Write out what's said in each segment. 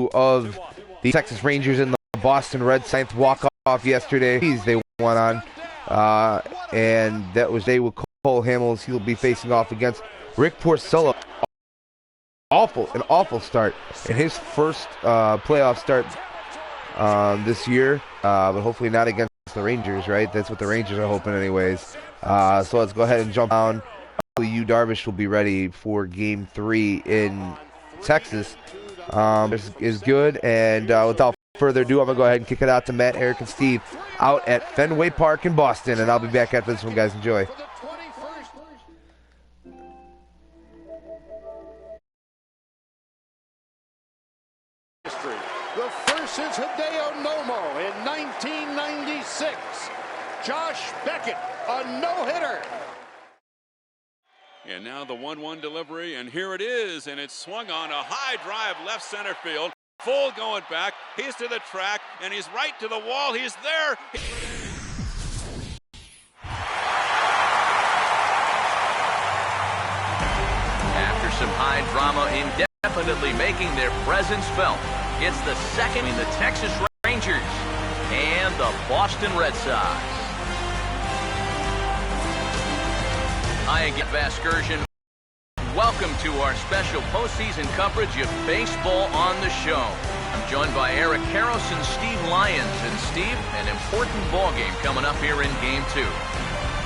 of the Texas Rangers and the Boston Red Sox walk-off yesterday. They won on, and that was they with Cole Hamels. He'll be facing off against Rick Porcello. An awful start in his first playoff start this year, but hopefully not against the Rangers, right? That's what the Rangers are hoping anyways. So let's go ahead and jump down. Hopefully Yu Darvish will be ready for Game 3 in Texas. Is good, and without further ado, I'm going to go ahead and kick it out to Matt, Eric, and Steve out at Fenway Park in Boston, and I'll be back after this one, guys. Enjoy. The first is Hideo Nomo in 1996. Josh Beckett, a no-hitter. And now the 1-1 delivery, and here it is, and it's swung on a high drive left center field. Full going back. He's to the track, and he's right to the wall. He's there. After some high drama indefinitely making their presence felt, it's the second in the Texas Rangers and the Boston Red Sox. Hi again, Vasgersian. Welcome to our special postseason coverage of baseball on the show. I'm joined by Eric Karros and Steve Lyons. And Steve, an important ball game coming up here in Game 2.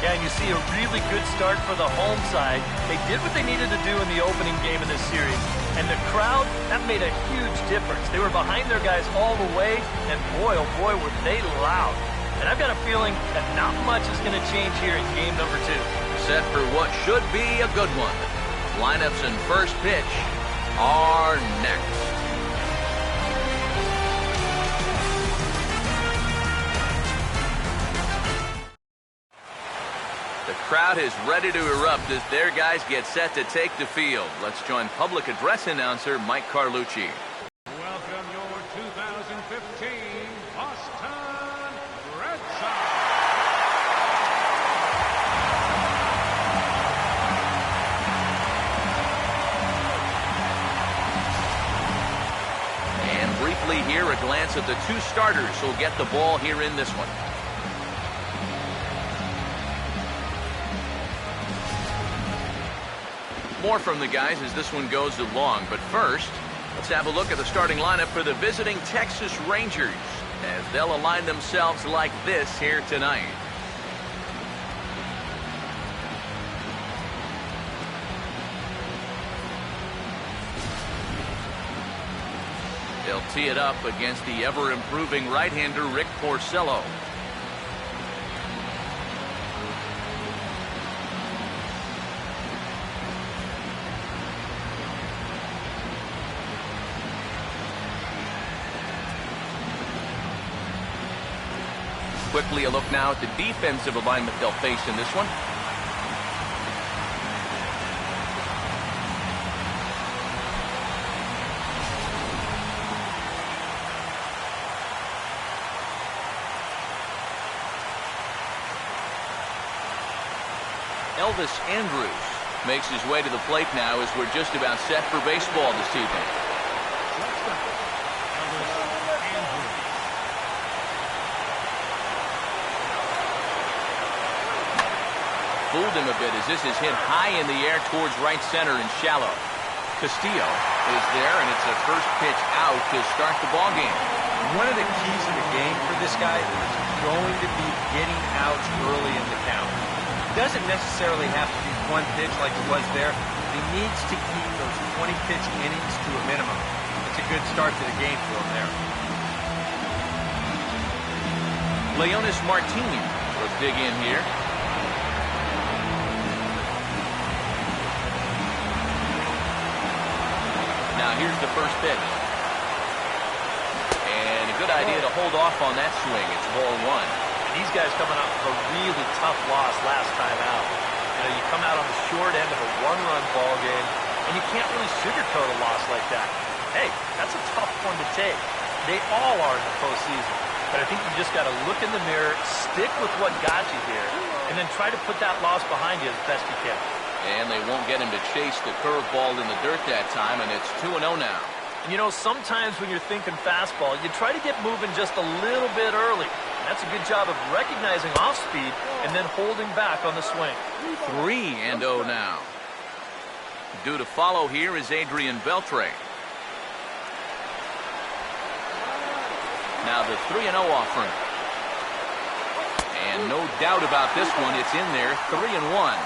Yeah, and you see a really good start for the home side. They did what they needed to do in the opening game of this series. And the crowd, that made a huge difference. They were behind their guys all the way, and boy, oh boy, were they loud. And I've got a feeling that not much is going to change here in game number 2. Set for what should be a good one. Lineups and first pitch are next. The crowd is ready to erupt as their guys get set to take the field. Let's join public address announcer Mike Carlucci. Welcome your 2015 Boston Red Sox. And briefly here, a glance at the two starters who'll get the ball here in this one. More from the guys as this one goes along, but first, let's have a look at the starting lineup for the visiting Texas Rangers as they'll align themselves like this here tonight. They'll tee it up against the ever-improving right-hander Rick Porcello. Quickly a look now at the defensive alignment they'll face in this one. Elvis Andrus makes his way to the plate now as we're just about set for baseball this evening. Fooled him a bit as this is hit high in the air towards right center and shallow. Castillo is there, and it's a first pitch out to start the ball game. One of the keys of the game for this guy is going to be getting outs early in the count. It doesn't necessarily have to be one pitch like it was there. He needs to keep those 20-pitch innings to a minimum. It's a good start to the game for him there. Leonis Martini will dig in here. Now here's the first pitch. And a good idea to hold off on that swing. It's ball one. These guys coming off of a really tough loss last time out. You know, you come out on the short end of a one-run ball game, and you can't really sugarcoat a loss like that. Hey, that's a tough one to take. They all are in the postseason. But I think you just got to look in the mirror, stick with what got you here, and then try to put that loss behind you as best you can. And they won't get him to chase the curveball in the dirt that time, and it's 2-0 now. And you know, sometimes when you're thinking fastball, you try to get moving just a little bit early. And that's a good job of recognizing off speed and then holding back on the swing. 3-0 now. Due to follow here is Adrian Beltre. Now the 3-0 offering. And no doubt about this one, it's in there, 3-1.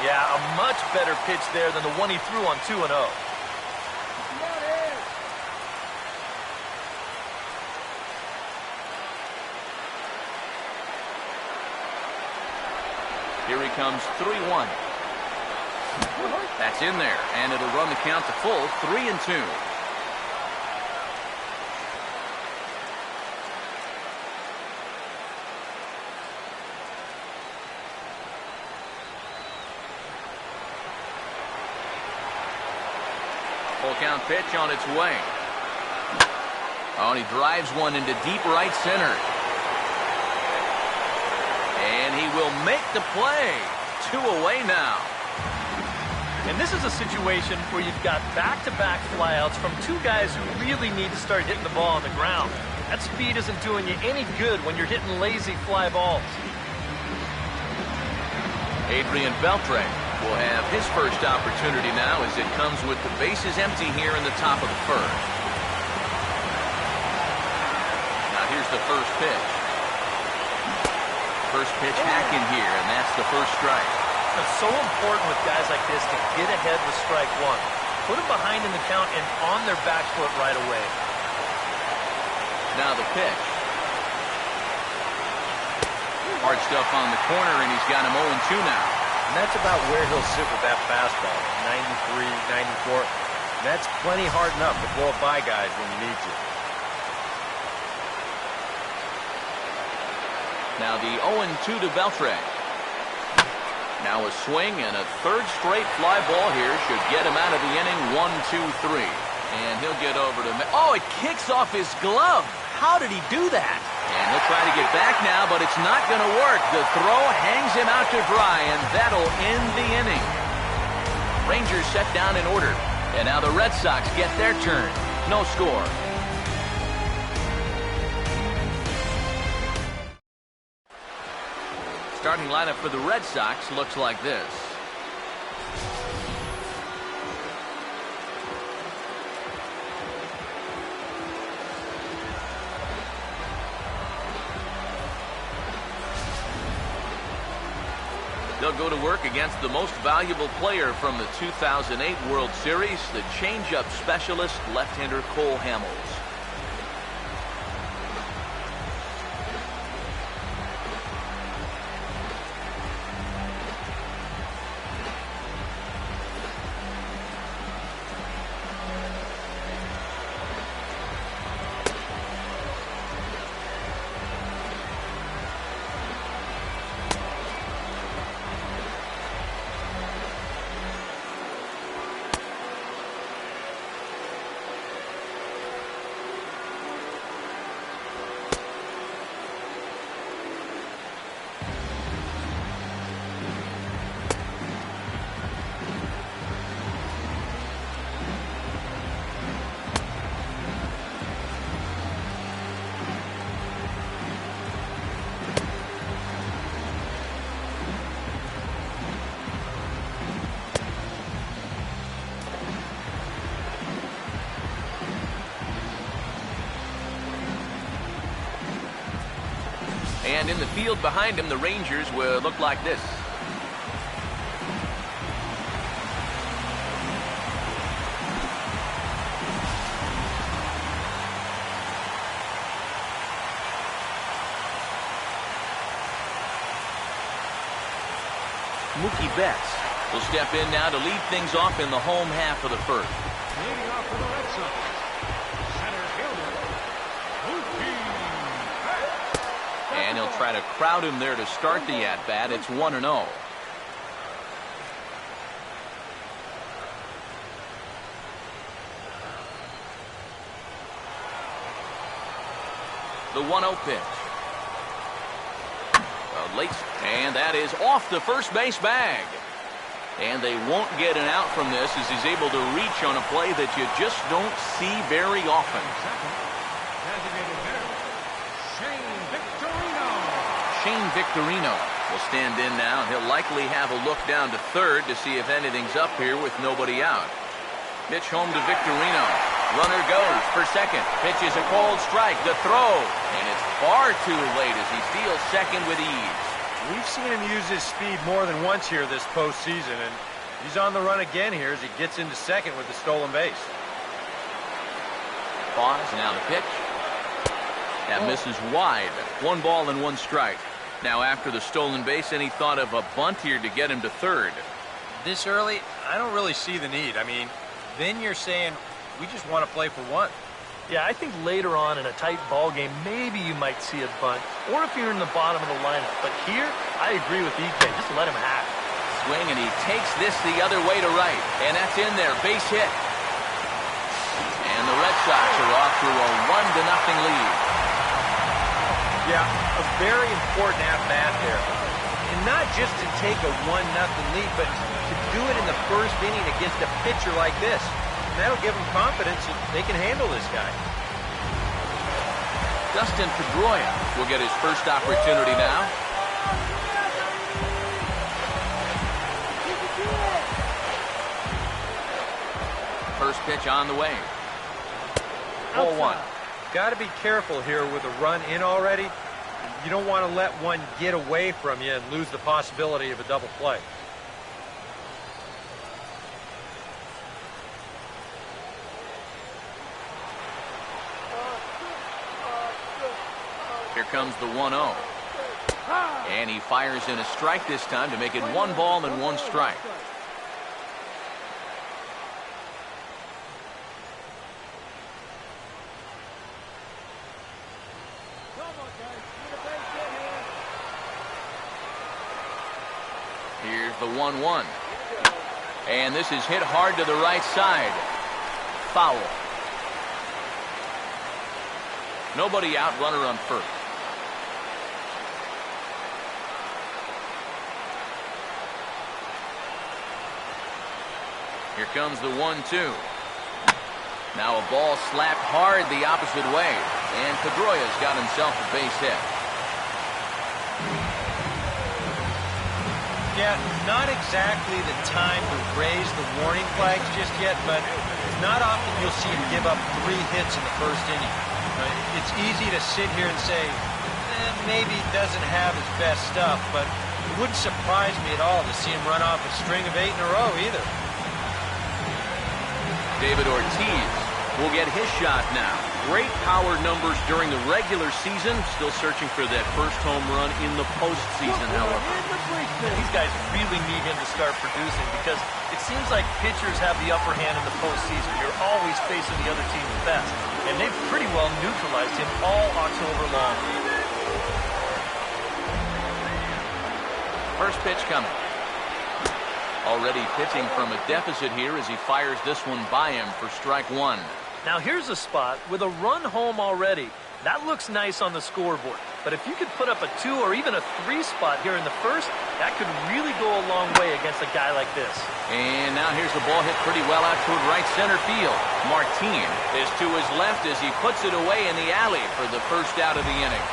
Yeah, a much better pitch there than the one he threw on 2-0. Here he comes, 3-1. That's in there, and it'll run the count to full, 3-2. Full count pitch on its way. Oh, and he drives one into deep right center. And he will make the play. 2 away now. And this is a situation where you've got back-to-back flyouts from two guys who really need to start hitting the ball on the ground. That speed isn't doing you any good when you're hitting lazy fly balls. Adrian Beltre will have his first opportunity now as it comes with the bases empty here in the top of the first. Now here's the first pitch. First pitch hacking here, and that's the first strike. It's so important with guys like this to get ahead with strike one. Put them behind in the count and on their back foot right away. Now the pitch. Hard stuff on the corner, and he's got him 0-2 now. And that's about where he'll sit with that fastball, 93, 94. And that's plenty hard enough to blow by guys when you need to. Now the 0-2 to Beltre. Now a swing and a third straight fly ball here should get him out of the inning. 1-2-3. And he'll get over to... Oh, it kicks off his glove. How did he do that? And he'll try to get back now, but it's not going to work. The throw hangs him out to dry, and that'll end the inning. Rangers set down in order. And now the Red Sox get their turn. No score. Starting lineup for the Red Sox looks like this. They'll go to work against the most valuable player from the 2008 World Series, the changeup specialist, left-hander Cole Hamels. And in the field behind him, the Rangers will look like this. Mookie Betts will step in now to lead things off in the home half of the first. Leading off for the Red Sox, center fielder, Mookie Betts. And he'll try to crowd him there to start the at-bat. It's 1-0. The 1-0 pitch. Late, and that is off the first base bag. And they won't get an out from this as he's able to reach on a play that you just don't see very often. Designated hitter, Shane Victorino. Shane Victorino will stand in now, and he'll likely have a look down to third to see if anything's up here with nobody out. Pitch home to Victorino. Runner goes for second. Pitch is a cold strike. The throw. And it's far too late as he steals second with ease. We've seen him use his speed more than once here this postseason, and he's on the run again here as he gets into second with the stolen base. Pause, now the pitch. That misses wide. 1 ball and 1 strike. Now after the stolen base, any thought of a bunt here to get him to third? This early, I don't really see the need. I mean, then you're saying we just want to play for one. Yeah, I think later on in a tight ball game, maybe you might see a bunt, or if you're in the bottom of the lineup. But here, I agree with EK. Just let him hack. Swing, and he takes this the other way to right. And that's in there. Base hit. And the Red Sox are off to a 1-0 lead. Yeah, a very important at-bat there. And not just to take a 1-0 lead, but to do it in the first inning against a pitcher like this. And that'll give them confidence that they can handle this guy. Dustin Pedroia will get his first opportunity now. First pitch on the way. Ball 1. Got to be careful here with a run in already. You don't want to let one get away from you and lose the possibility of a double play. Here comes the 1-0. And he fires in a strike this time to make it 1 ball and 1 strike. Here's the 1-1. And this is hit hard to the right side. Foul. Nobody out, runner on first. Here comes the 1-2. Now a ball slapped hard the opposite way. And Pedroia's got himself a base hit. Yeah, not exactly the time to raise the warning flags just yet, but it's not often you'll see him give up 3 hits in the first inning. It's easy to sit here and say, maybe he doesn't have his best stuff, but it wouldn't surprise me at all to see him run off a string of 8 in a row either. David Ortiz will get his shot now. Great power numbers during the regular season. Still searching for that first home run in the postseason, however. These guys really need him to start producing because it seems like pitchers have the upper hand in the postseason. You're always facing the other team's best, and they've pretty well neutralized him all October long. First pitch coming. Already pitching from a deficit here as he fires this one by him for strike 1. Now here's a spot with a run home already. That looks nice on the scoreboard. But if you could put up a 2 or even a 3 spot here in the first, that could really go a long way against a guy like this. And now here's the ball hit pretty well out toward right center field. Martin is to his left as he puts it away in the alley for the first out of the inning.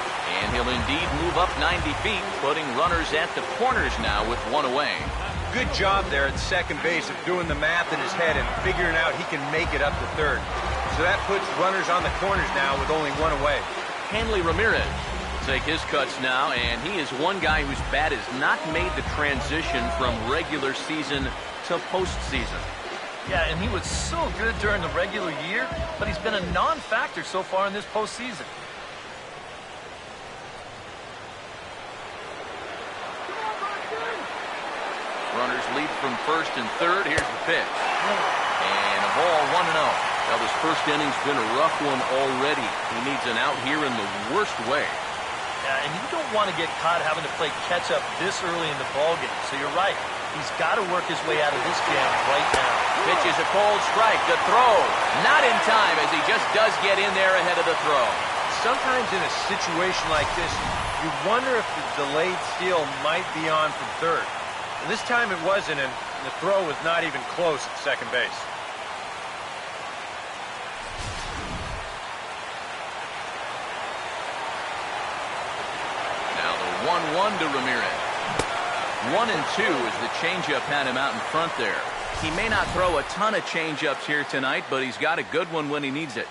And he'll indeed move up 90 feet, putting runners at the corners now with 1 away. Good job there at second base of doing the math in his head and figuring out he can make it up to third. So that puts runners on the corners now with only 1 away. Hanley Ramirez will take his cuts now, and he is one guy whose bat has not made the transition from regular season to postseason. Yeah, and he was so good during the regular year, but he's been a non-factor so far in this postseason. Runners lead from first and third. Here's the pitch. And a ball 1-0. Now this first inning's been a rough one already. He needs an out here in the worst way. Yeah, and you don't want to get caught having to play catch-up this early in the ballgame. So you're right. He's got to work his way out of this jam right now. Pitch is a cold strike. The throw. Not in time as he just does get in there ahead of the throw. Sometimes in a situation like this, you wonder if the delayed steal might be on from third. And this time it wasn't, and And the throw was not even close at second base. Now the 1-1 to Ramirez. 1-2 as the changeup had him out in front there. He may not throw a ton of changeups here tonight, but he's got a good one when he needs it.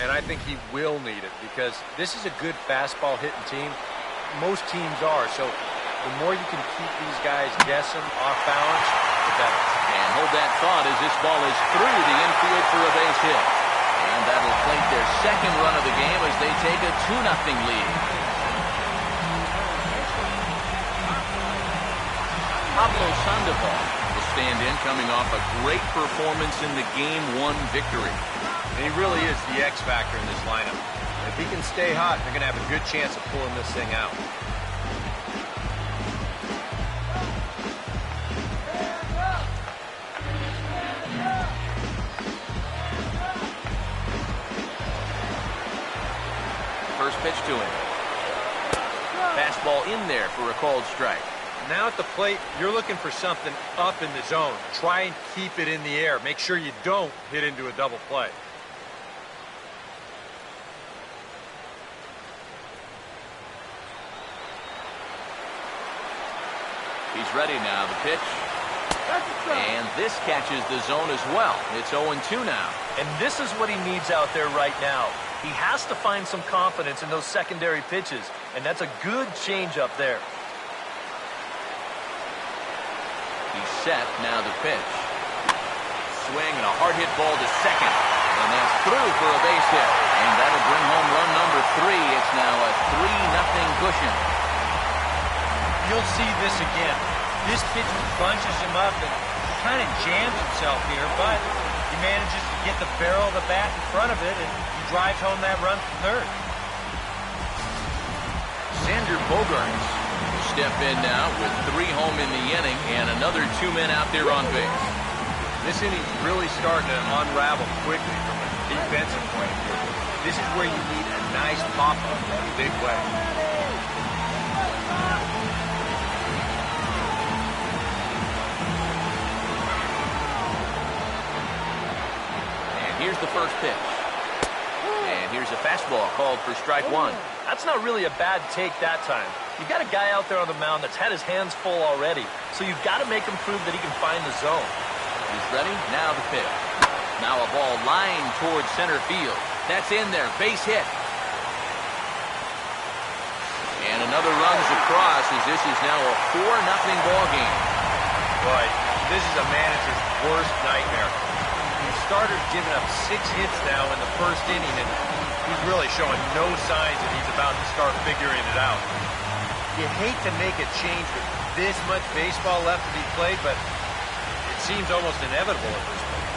And I think he will need it because this is a good fastball hitting team. Most teams are, so the more you can keep these guys guessing off balance, the better. And hold that thought as this ball is through the infield for a base hit. And that'll plate their second run of the game as they take a 2-0 lead. Pablo Sandoval will stand in coming off a great performance in the Game 1 victory. And he really is the X factor in this lineup. If he can stay hot, they're going to have a good chance of pulling this thing out. First pitch to him. Fastball in there for a called strike. Now at the plate, you're looking for something up in the zone. Try and keep it in the air. Make sure you don't hit into a double play. He's ready now. The pitch. And this catches the zone as well. It's 0-2 now. And this is what he needs out there right now. He has to find some confidence in those secondary pitches, and that's a good changeup there. He's set. Now the pitch. Swing and a hard hit ball to second. And that's through for a base hit. And that'll bring home run number 3. It's now a 3-0 cushion. You'll see this again. This pitch bunches him up and kind of jams himself here, but he manages to get the barrel of the bat in front of it, and he drives home that run from third. Xander Bogaerts will step in now with 3 home in the inning and another 2 men out there on base. This inning's really starting to unravel quickly from a defensive point of view. This is where you need a nice pop-up in a big way. Here's the first pitch. And here's a fastball called for strike 1. That's not really a bad take that time. You've got a guy out there on the mound that's had his hands full already, so you've got to make him prove that he can find the zone. He's ready. Now the pitch. Now a ball lined towards center field. That's in there. Base hit. And another runs across as this is now a 4-0 ball game. Boy, this is a manager's worst nightmare. Starter's given up 6 hits now in the first inning, and he's really showing no signs that he's about to start figuring it out. You hate to make a change with this much baseball left to be played, but it seems almost inevitable at this point.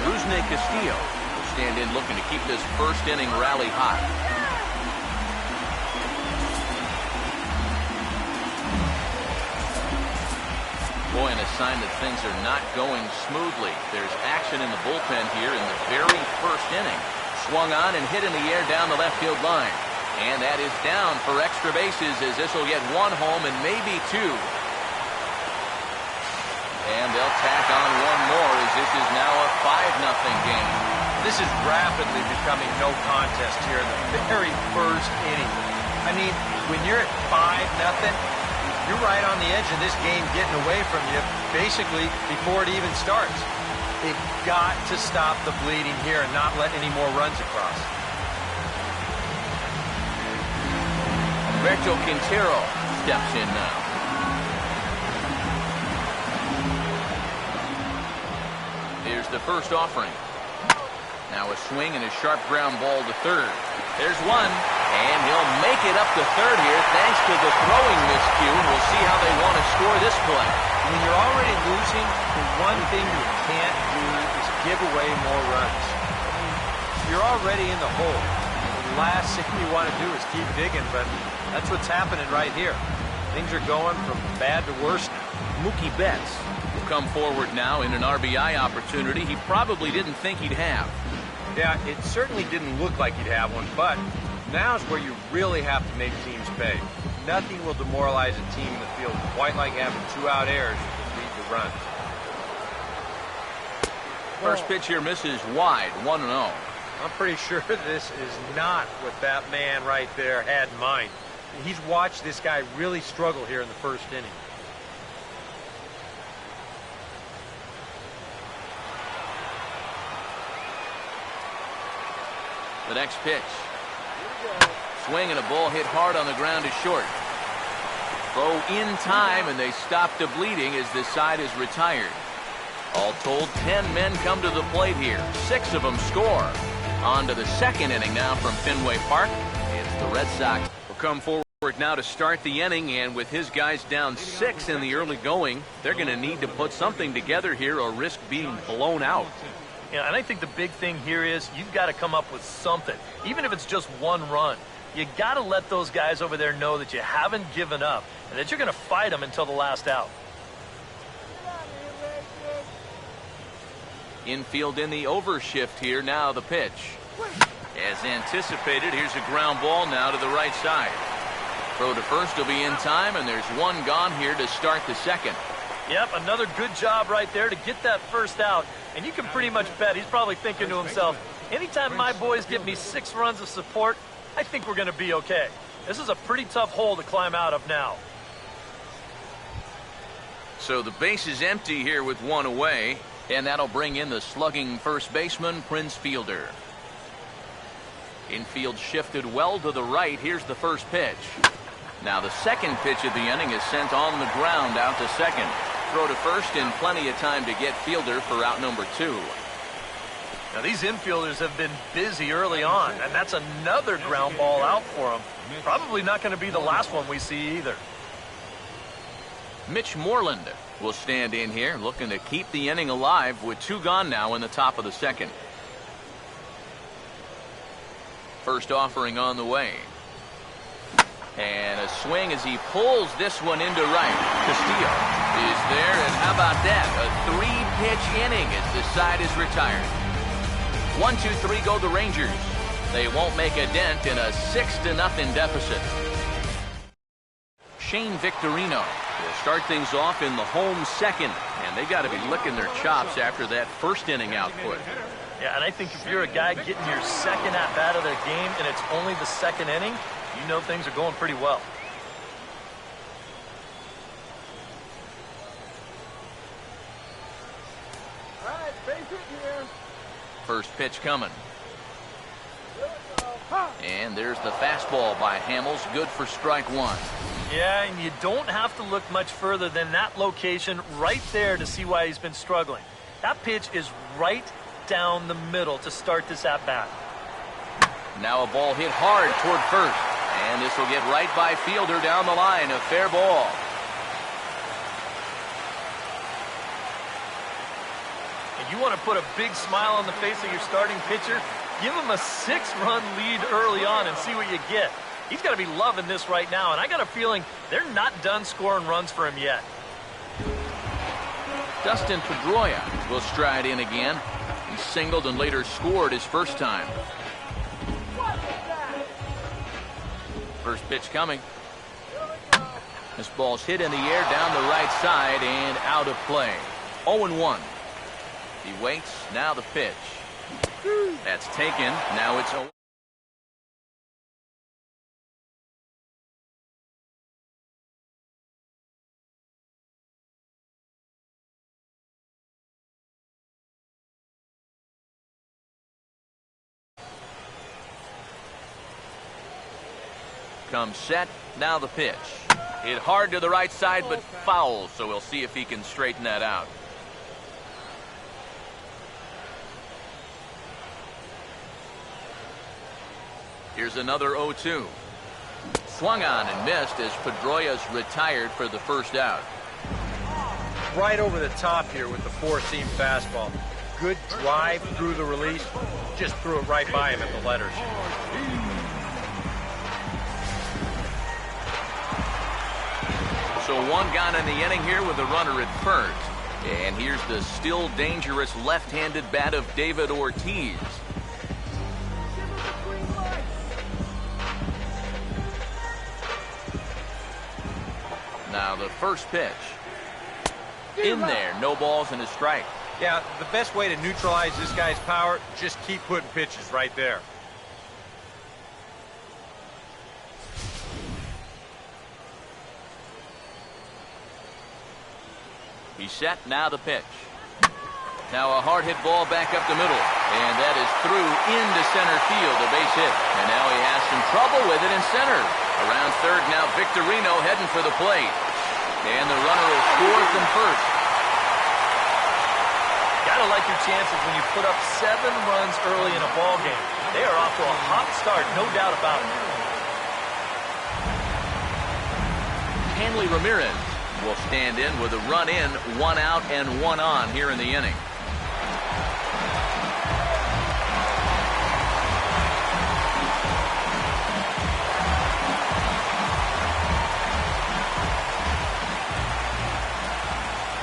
Rusney Castillo will stand in looking to keep this first inning rally hot. Boy, and a sign that things are not going smoothly. There's action in the bullpen here in the very first inning. Swung on and hit in the air down the left field line. And that is down for extra bases as this will get 1 home and maybe 2. And they'll tack on 1 more as this is now a 5-0 game. This is rapidly becoming no contest here in the very first inning. I mean, when you're at 5-0, you're right on the edge of this game getting away from you basically before it even starts. They've got to stop the bleeding here and not let any more runs across. Roberto Quintero steps in now. Here's the first offering. Now a swing and a sharp ground ball to third. There's one, and he'll make it up to third here thanks to the throwing miscue. We'll see how they want to score this play. When you're already losing, the one thing you can't do is give away more runs. You're already in the hole. The last thing you want to do is keep digging, but that's what's happening right here. Things are going from bad to worse now. Mookie Betts will come forward now in an RBI opportunity he probably didn't think he'd have. Yeah, it certainly didn't look like he'd have one, but now's where you really have to make teams pay. Nothing will demoralize a team in the field quite like having 2 out errors runs. First pitch here misses wide, 1-0. I'm pretty sure this is not what that man right there had in mind. He's watched this guy really struggle here in the first inning. The next pitch. Swing and a ball hit hard on the ground is short. Throw in time, and they stop the bleeding as this side is retired. All told, 10 men come to the plate here. 6 of them score. On to the second inning now from Fenway Park. It's the Red Sox will come forward now to start the inning, and with his guys down 6 in the early going, they're going to need to put something together here or risk being blown out. Yeah, and I think the big thing here is you've got to come up with something, even if it's just one run. You got to let those guys over there know that you haven't given up and that you're going to fight them until the last out. Infield in the overshift here. Now the pitch. As anticipated, here's a ground ball now to the right side. Throw to first will be in time, and there's one gone here to start the second. Yep, another good job right there to get that first out. And you can pretty much bet he's probably thinking to himself, anytime my boys give me 6 runs of support, I think we're going to be okay. This is a pretty tough hole to climb out of now. So the base is empty here with 1 away, and that'll bring in the slugging first baseman, Prince Fielder. Infield shifted well to the right. Here's the first pitch. Now the second pitch of the inning is sent on the ground out to second. Throw to first and plenty of time to get Fielder for out number 2. Now these infielders have been busy early on, and that's another ground ball out for them. Probably not going to be the last one we see either. Mitch Moreland will stand in here, looking to keep the inning alive with 2 gone now in the top of the second. First offering on the way. And a swing as he pulls this one into right. Castillo is there, and how about that? A 3-pitch inning as the side is retired. 1-2-3 go the Rangers. They won't make a dent in a 6-0 deficit. Shane Victorino will start things off in the home second, and they got to be licking their chops after that first inning output. Yeah, and I think if you're a guy getting your second at-bat of their game and it's only the second inning, you know things are going pretty well. All right, base hit here. First pitch coming. And there's the fastball by Hamels, good for strike 1. Yeah, and you don't have to look much further than that location right there to see why he's been struggling. That pitch is right down the middle to start this at-bat. Now a ball hit hard toward first. And this will get right by Fielder down the line. A fair ball. And you want to put a big smile on the face of your starting pitcher? Give him a 6-run lead early on and see what you get. He's got to be loving this right now, and I got a feeling they're not done scoring runs for him yet. Dustin Pedroia will stride in again. He singled and later scored his first time. First pitch coming. This ball's hit in the air down the right side and out of play. 0-1. He waits. Now the pitch. That's taken. Now it's 0. Comes set. Now the pitch. Hit hard to the right side, but foul, so we'll see if he can straighten that out. Here's another 0-2. Swung on and missed as Pedroia's retired for the first out. Right over the top here with the 4-seam fastball. Good drive through the release. Just threw it right by him at the letters. So 1 gone in the inning here with a runner at first. And here's the still dangerous left-handed bat of David Ortiz. Now the first pitch. in there. No balls and a strike. Yeah, the best way to neutralize this guy's power, just keep putting pitches right there. He's set, now the pitch. Now a hard hit ball back up the middle, and that is through into center field, a base hit. And now he has some trouble with it in center. Around third now, Victorino heading for the plate. And the runner will score from first. Gotta like your chances when you put up 7 runs early in a ball game. They are off to a hot start, no doubt about it. Hanley Ramirez will stand in with a run in, 1 out and 1 on here in the inning.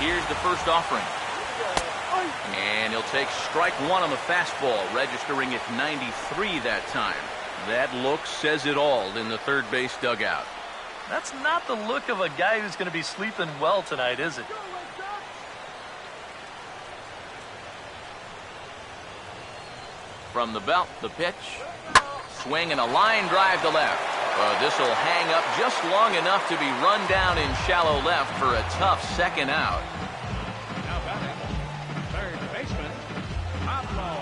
Here's the first offering. And he'll take strike 1 on the fastball, registering at 93 that time. That look says it all in the third base dugout. That's not the look of a guy who's going to be sleeping well tonight, is it? From the belt, the pitch. Swing and a line drive to left. This will hang up just long enough to be run down in shallow left for a tough second out. Now batting, third baseman, Pablo.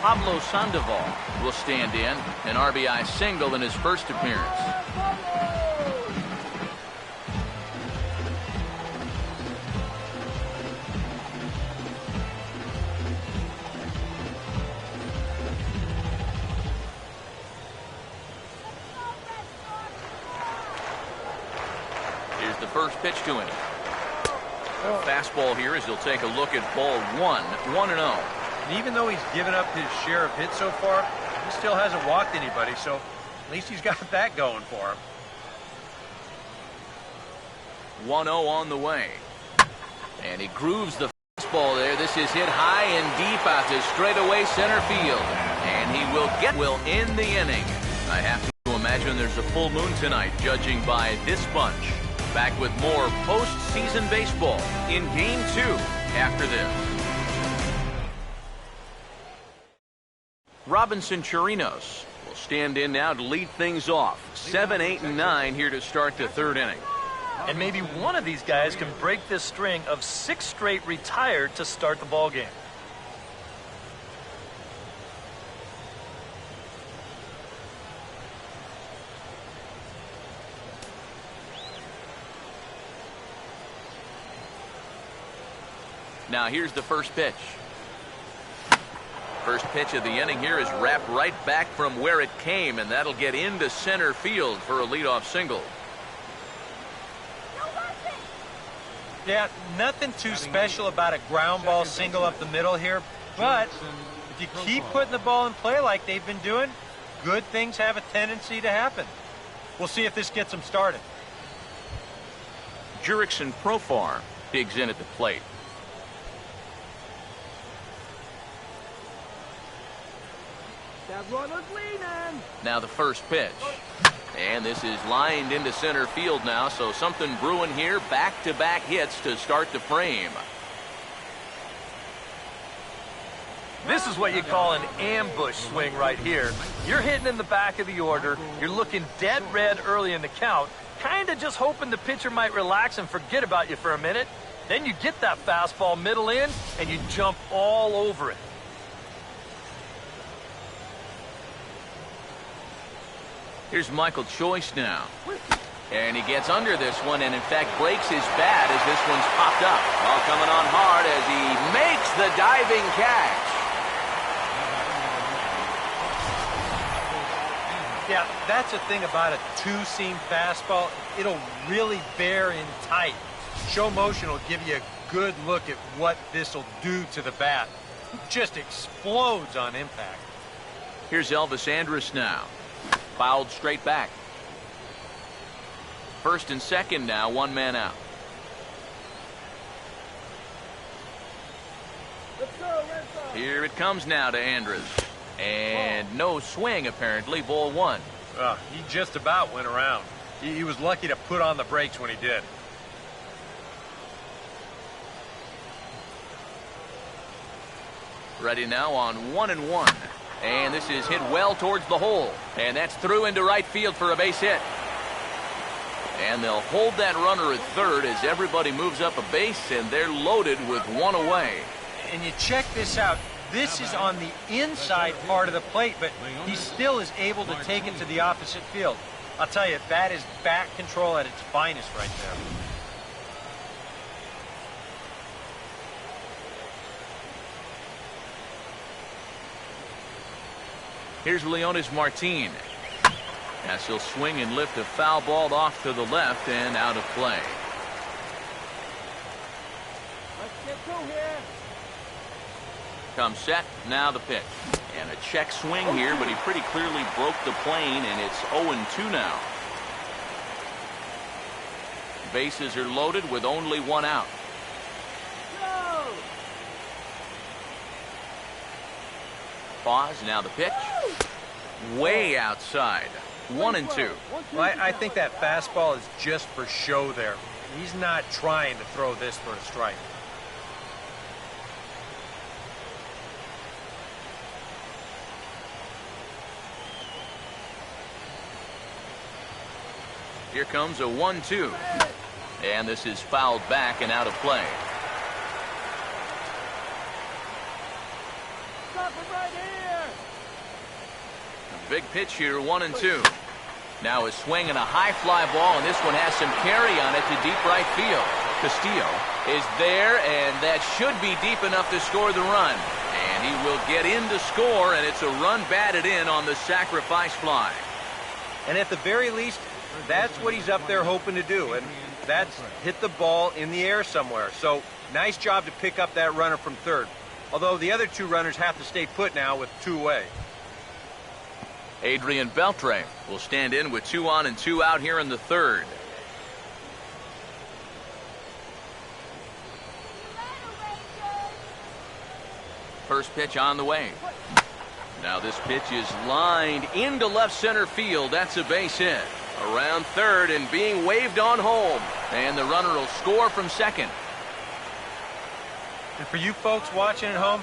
Pablo Sandoval will stand in, an RBI single in his first appearance. Here's the first pitch to him. A fastball here as he'll take a look at ball 1, 1-0. And even though he's given up his share of hits so far, he still hasn't walked anybody, so at least he's got that going for him. 1-0 on the way. And he grooves the fastball there. This is hit high and deep out to straightaway center field. And he will end the inning. I have to imagine there's a full moon tonight, judging by this bunch. Back with more postseason baseball in Game 2 after this. Robinson Chirinos will stand in now to lead things off. 7, 8, and 9 here to start the third inning. And maybe one of these guys can break this string of 6 straight retired to start the ball game. Now here's the first pitch. First pitch of the inning here is wrapped right back from where it came, and that'll get into center field for a leadoff single. Yeah, nothing too special about a ground ball single up the middle here, but if you keep putting the ball in play like they've been doing, good things have a tendency to happen. We'll see if this gets them started. Jurickson Profar digs in at the plate. Now the first pitch. And this is lined into center field now, so something brewing here. Back-to-back hits to start the frame. This is what you call an ambush swing right here. You're hitting in the back of the order. You're looking dead red early in the count, kind of just hoping the pitcher might relax and forget about you for a minute. Then you get that fastball middle in, and you jump all over it. Here's Michael Choice now. And he gets under this one and, in fact, breaks his bat as this one's popped up. Ball coming on hard as he makes the diving catch. Yeah, that's the thing about a two-seam fastball. It'll really bear in tight. Show motion will give you a good look at what this will do to the bat. It just explodes on impact. Here's Elvis Andrus now. Fouled straight back. First and second now, 1 man out. Here it comes now to Andrus. And no swing, apparently. Ball 1. He just about went around. He was lucky to put on the brakes when he did. Ready now on 1-1. And this is hit well towards the hole. And that's through into right field for a base hit. And they'll hold that runner at third as everybody moves up a base, and they're loaded with one away. And you check this out. This is on the inside part of the plate, but he still is able to take it to the opposite field. I'll tell you, that is bat control at its finest right there. Here's Leonis Martin. As he'll swing and lift a foul ball off to the left and out of play. Let's get two here. Comes set, now the pitch. And a check swing here, but he pretty clearly broke the plane, and it's 0-2 now. Bases are loaded with only one out. Go! Pause, now the pitch. Way outside. 1-2. Well, I think that fastball is just for show there. He's not trying to throw this for a strike. Here comes a 1-2. And this is fouled back and out of play. Stop it right here! Big pitch here, 1-2. Now a swing and a high fly ball, and this one has some carry on it to deep right field. Castillo is there, and that should be deep enough to score the run. And he will get in to score, and it's a run batted in on the sacrifice fly. And at the very least, that's what he's up there hoping to do, and that's hit the ball in the air somewhere. So nice job to pick up that runner from third. Although the other two runners have to stay put now with two away. Adrian Beltre will stand in with 2 on and 2 out here in the third. First pitch on the way. Now this pitch is lined into left center field. That's a base hit. Around third and being waved on home. And the runner will score from second. And for you folks watching at home,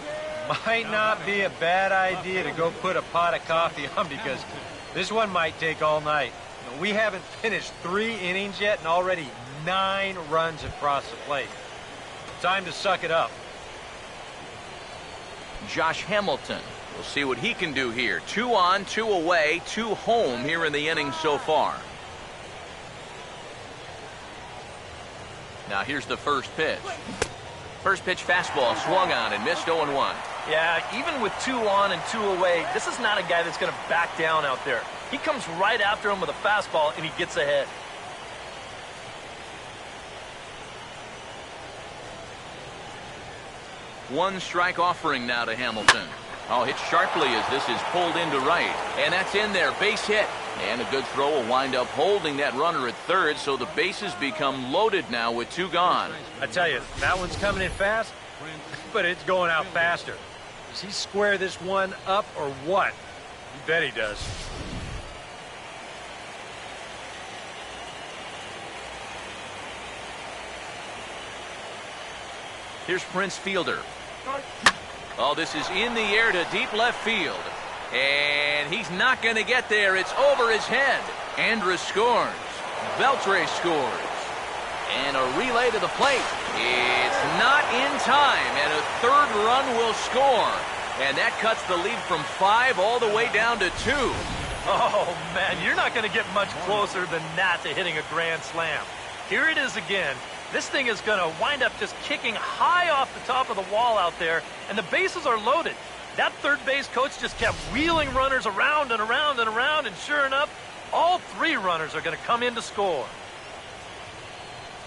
might not be a bad idea to go put a pot of coffee on, because this one might take all night. We haven't finished 3 innings yet and already 9 runs across the plate. Time to suck it up. Josh Hamilton. We'll see what he can do here. 2 on, 2 away, 2 home here in the inning so far. Now here's the first pitch. First pitch fastball swung on and missed 0-1. Yeah, even with 2 on and 2 away, this is not a guy that's going to back down out there. He comes right after him with a fastball, and he gets ahead. One strike offering now to Hamilton. Oh, hit sharply as this is pulled into right. And that's in there. Base hit. And a good throw will wind up holding that runner at third, so the bases become loaded now with 2 gone. I tell you, that one's coming in fast, but it's going out faster. Does he square this one up or what? You bet he does. Here's Prince Fielder. Oh, this is in the air to deep left field. And he's not going to get there. It's over his head. Andrus scores. Beltre scores. And a relay to the plate. It's not in time, and a 3rd run will score. And that cuts the lead from 5 all the way down to 2. Oh, man, you're not going to get much closer than that to hitting a grand slam. Here it is again. This thing is going to wind up just kicking high off the top of the wall out there, and the bases are loaded. That third base coach just kept wheeling runners around and around and around, and sure enough, all 3 runners are going to come in to score.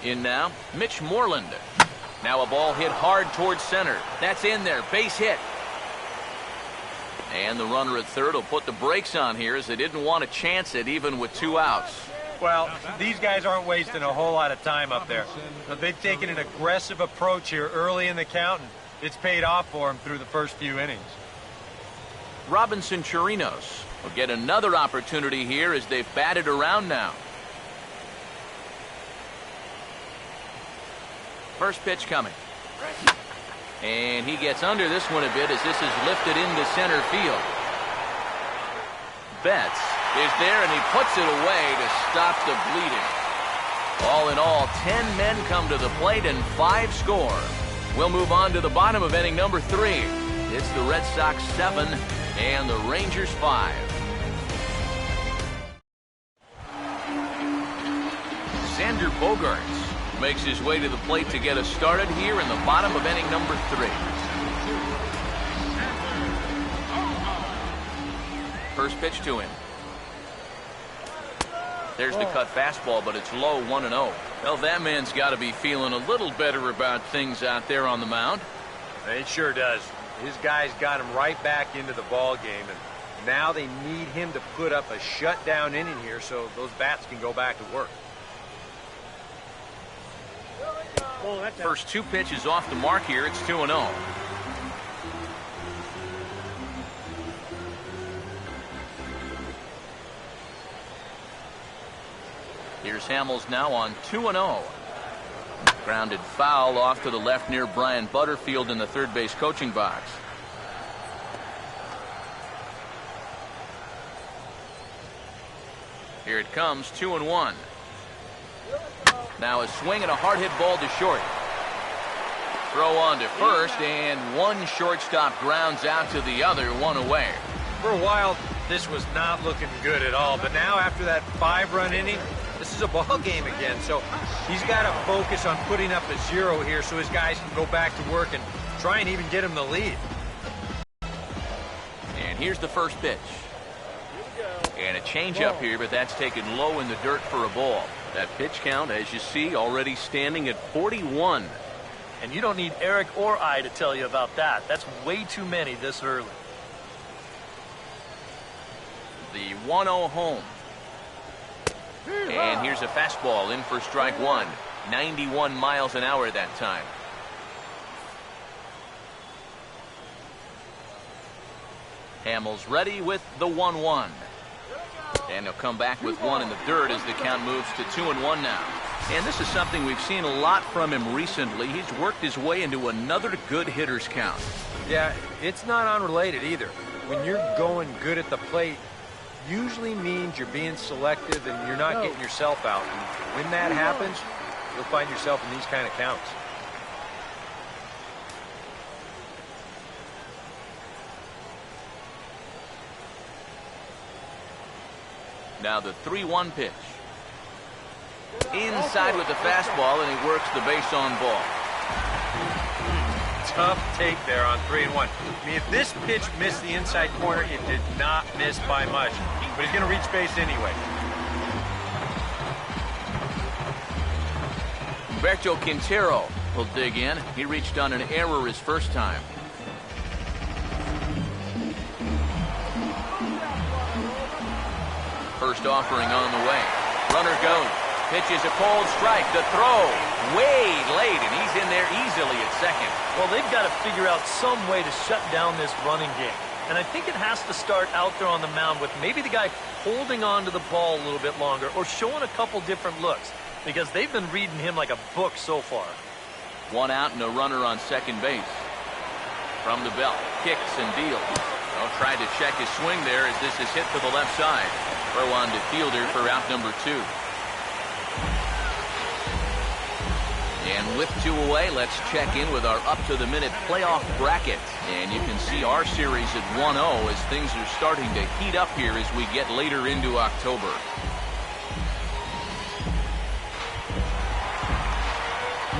In now, Mitch Moreland. Now a ball hit hard towards center. That's in there. Base hit. And the runner at third will put the brakes on here, as they didn't want to chance it even with 2 outs. Well, these guys aren't wasting a whole lot of time up there. They've taken an aggressive approach here early in the count, and it's paid off for them through the first few innings. Robinson Chirinos will get another opportunity here as they've batted around now. First pitch coming. And he gets under this one a bit as this is lifted into center field. Betts is there, and he puts it away to stop the bleeding. All in all, 10 men come to the plate and 5 score. We'll move on to the bottom of inning number 3. It's the Red Sox 7 and the Rangers 5. Xander Bogaerts makes his way to the plate to get us started here in the bottom of inning number 3. First pitch to him. There's the cut fastball, but it's low, 1-0. Well, that man's got to be feeling a little better about things out there on the mound. It sure does. His guys got him right back into the ball game, and now they need him to put up a shutdown inning here so those bats can go back to work. First 2 pitches off the mark here. It's 2-0. Here's Hamels now on 2-0. Grounded foul off to the left near Brian Butterfield in the third base coaching box. Here it comes, 2-1. Now a swing and a hard hit ball to short. Throw on to first, and one shortstop grounds out to the other, 1 away. For a while, this was not looking good at all, but now after that 5-run inning, this is a ball game again, so he's got to focus on putting up a 0 here so his guys can go back to work and try and even get him the lead. And here's the first pitch. And a changeup here, but that's taken low in the dirt for a ball. That pitch count, as you see, already standing at 41. And you don't need Eric or I to tell you about that. That's way too many this early. The 1-0 home. And here's a fastball in for strike 1. 91 miles an hour that time. Hamels ready with the 1-1. And he'll come back with 1 in the dirt as the count moves to 2-1 now. And this is something we've seen a lot from him recently. He's worked his way into another good hitter's count. Yeah, it's not unrelated either. When you're going good at the plate, usually means you're being selective and you're not getting yourself out. And when that happens, you'll find yourself in these kind of counts. Now the 3-1 pitch. Inside with the fastball, and he works the base on ball. Tough take there on 3-1. I mean, if this pitch missed the inside corner, it did not miss by much. But he's going to reach base anyway. Humberto Quintero will dig in. He reached on an error his first time. First offering on the way. Runner goes. Pitches a cold strike. The throw way late, and he's in there easily at second. Well, they've got to figure out some way to shut down this running game. And I think it has to start out there on the mound with maybe the guy holding on to the ball a little bit longer or showing a couple different looks, because they've been reading him like a book so far. 1 out and a runner on second base. From the belt, kicks and deals. Tried to check his swing there as this is hit to the left side. Throw on to Fielder for out number 2. And with 2 away, let's check in with our up-to-the-minute playoff bracket. And you can see our series at 1-0 as things are starting to heat up here as we get later into October.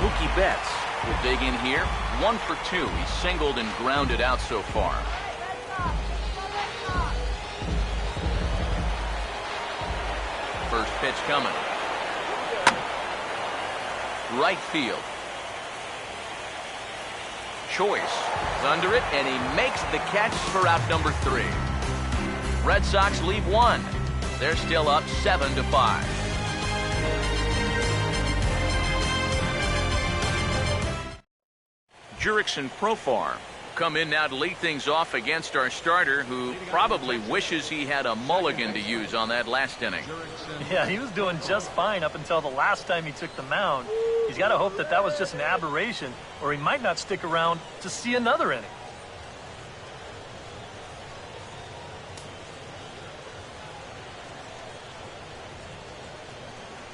Mookie Betts will dig in here. 1 for 2. He's singled and grounded out so far. First pitch coming. Right field. Choice is under it, and he makes the catch for out number 3. Red Sox lead 1. They're still up 7-5. Jurickson and Profar come in now to lead things off against our starter, who probably wishes he had a mulligan to use on that last inning. Yeah, he was doing just fine up until the last time he took the mound. He's got to hope that that was just an aberration, or he might not stick around to see another inning.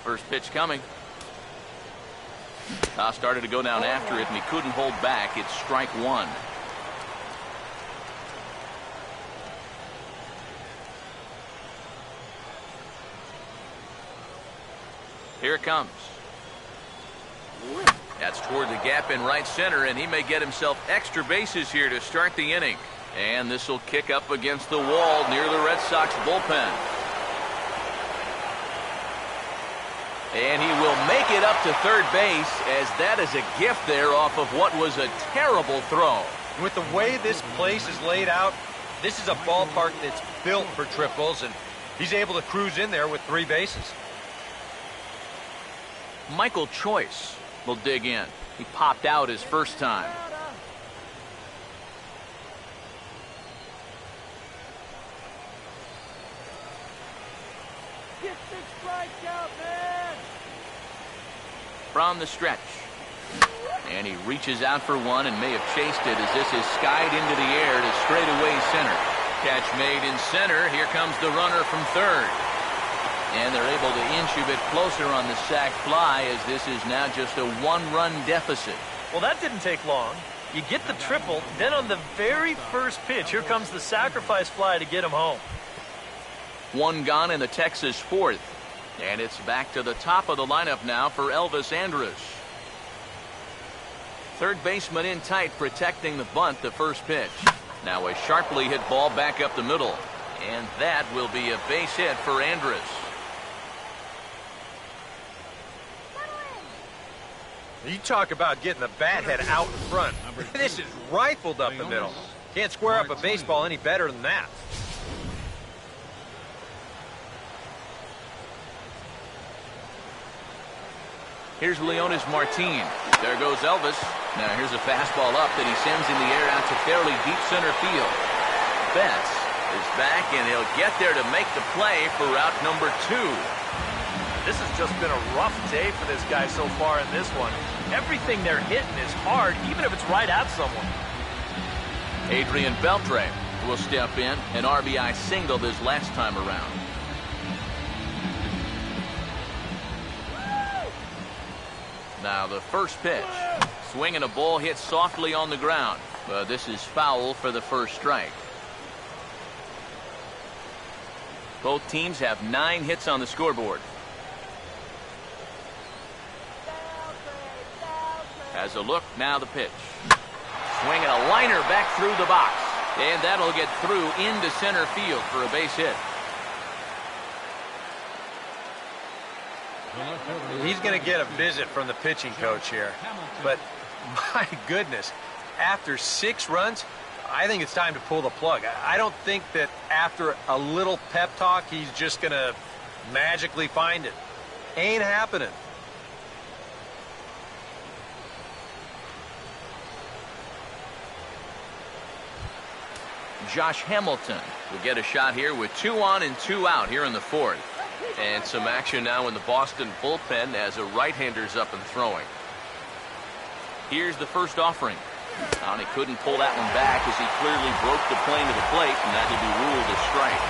First pitch coming. Toss started to go down after it, and he couldn't hold back. It's strike one. Here it comes. That's toward the gap in right center, and he may get himself extra bases here to start the inning. And this will kick up against the wall near the Red Sox bullpen. And he will make it up to third base, as that is a gift there off of what was a terrible throw. With the way this place is laid out, this is a ballpark that's built for triples, and he's able to cruise in there with 3 bases. Michael Choice will dig in. He popped out his first time. Get the strikeout, man! From the stretch. And he reaches out for one and may have chased it as this is skied into the air to straightaway center. Catch made in center. Here comes the runner from third. And they're able to inch a bit closer on the sac fly, as this is now just a 1-run deficit. Well, that didn't take long. You get the triple, then on the very first pitch, here comes the sacrifice fly to get him home. 1 gone in the Texas fourth. And it's back to the top of the lineup now for Elvis Andrus. Third baseman in tight, protecting the bunt the first pitch. Now a sharply hit ball back up the middle. And that will be a base hit for Andrus. You talk about getting the bat head out in front. This is rifled up the middle. Can't square up a baseball any better than that. Here's Leonis Martin. There goes Elvis. Now here's a fastball up that he sends in the air out to fairly deep center field. Betts is back, and he'll get there to make the play for out number 2. This has just been a rough day for this guy so far in this one. Everything they're hitting is hard, even if it's right at someone. Adrian Beltre will step in. An RBI single this last time around. Now the first pitch. Swing and a ball hit softly on the ground. But this is foul for the first strike. Both teams have 9 hits on the scoreboard. As a look, now the pitch. Swing and a liner back through the box. And that'll get through into center field for a base hit. He's going to get a visit from the pitching coach here. But, my goodness, after 6 runs, I think it's time to pull the plug. I don't think that after a little pep talk, he's just going to magically find it. Ain't happening. Josh Hamilton will get a shot here with 2 on and 2 out here in the fourth. And some action now in the Boston bullpen as a right-hander's up and throwing. Here's the first offering. And he couldn't pull that one back as he clearly broke the plane to the plate, and that will be ruled a strike.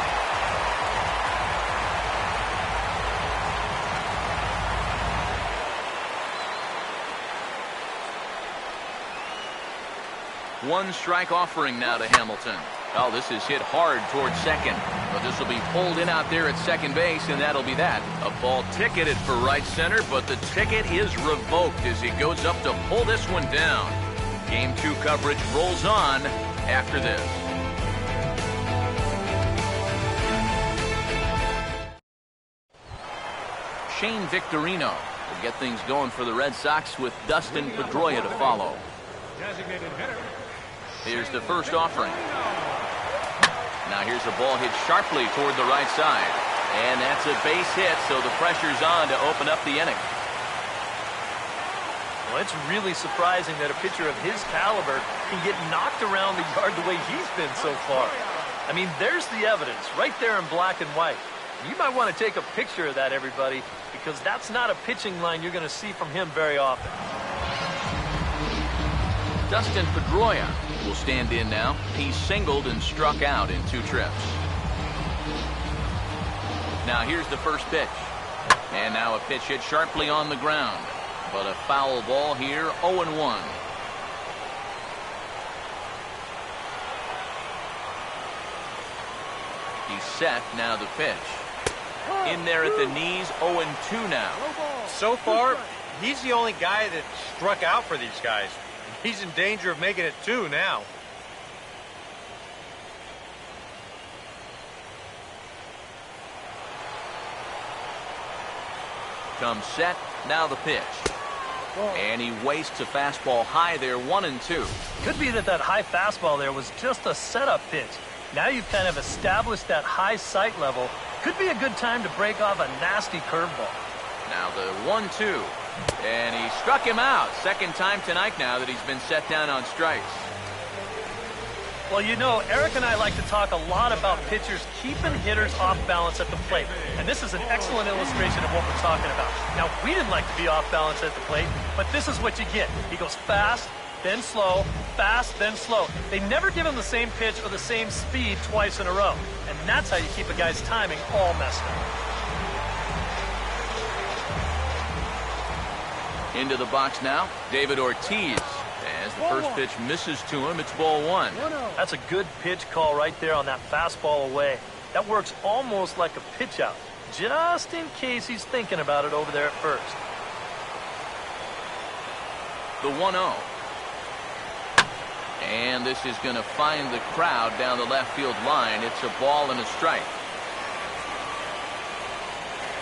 One strike offering now to Hamilton. Oh, this is hit hard towards second. But this will be pulled in out there at second base, and that'll be that. A ball ticketed for right center, but the ticket is revoked as he goes up to pull this one down. Game 2 coverage rolls on after this. Shane Victorino will get things going for the Red Sox with Dustin Pedroia to follow. Here's the first offering. Now here's a ball hit sharply toward the right side. And that's a base hit, so the pressure's on to open up the inning. Well, it's really surprising that a pitcher of his caliber can get knocked around the yard the way he's been so far. I mean, there's the evidence right there in black and white. You might want to take a picture of that, everybody, because that's not a pitching line you're going to see from him very often. Dustin Pedroia will stand in now. He singled and struck out in 2 trips. Now here's the first pitch. And now a pitch hit sharply on the ground. But a foul ball here, 0-1. He's set, now the pitch. In there at the knees, 0-2 now. So far, he's the only guy that struck out for these guys. He's in danger of making it 2 now. Comes set, now the pitch. And he wastes a fastball high there, 1-2. Could be that high fastball there was just a setup pitch. Now you've kind of established that high sight level. Could be a good time to break off a nasty curveball. Now the 1-2. And he struck him out. Second time tonight now that he's been set down on strikes. Well, you know, Eric and I like to talk a lot about pitchers keeping hitters off balance at the plate. And this is an excellent illustration of what we're talking about. Now, we didn't like to be off balance at the plate, but this is what you get. He goes fast, then slow, fast, then slow. They never give him the same pitch or the same speed twice in a row. And that's how you keep a guy's timing all messed up. Into the box now, David Ortiz. As the first pitch misses to him, it's ball 1. That's a good pitch call right there on that fastball away. That works almost like a pitch out, just in case he's thinking about it over there at first. The 1-0. And this is going to find the crowd down the left field line. It's a ball and a strike.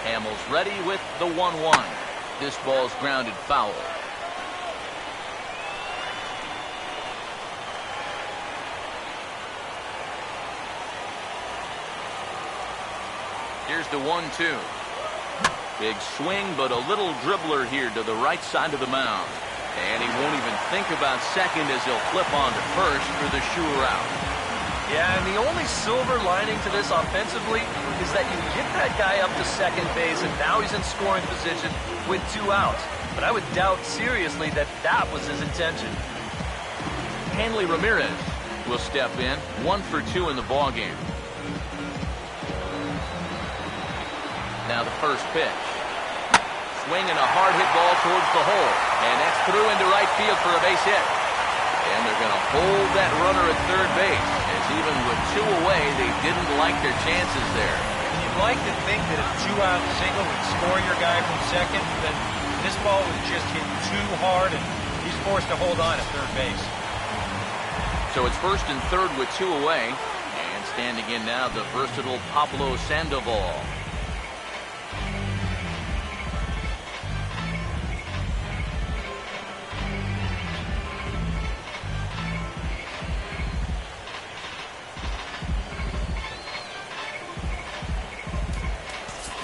Hamels ready with the 1-1. This ball's grounded foul. Here's the 1-2. Big swing, but a little dribbler here to the right side of the mound. And he won't even think about second as he'll flip on to first for the sure out. Yeah, and the only silver lining to this offensively is that you get that guy up to second base, and now he's in scoring position with 2 outs. But I would doubt seriously that that was his intention. Hanley Ramirez will step in, 1 for 2 in the ballgame. Now the first pitch. Swinging a hard hit ball towards the hole. And that's through into right field for a base hit. And they're going to hold that runner at third base. As even with 2 away, they didn't like their chances there. And you'd like to think that a 2-out single would score your guy from second, but this ball was just hit too hard, and he's forced to hold on at third base. So it's first and third with 2 away. And standing in now, the versatile Pablo Sandoval.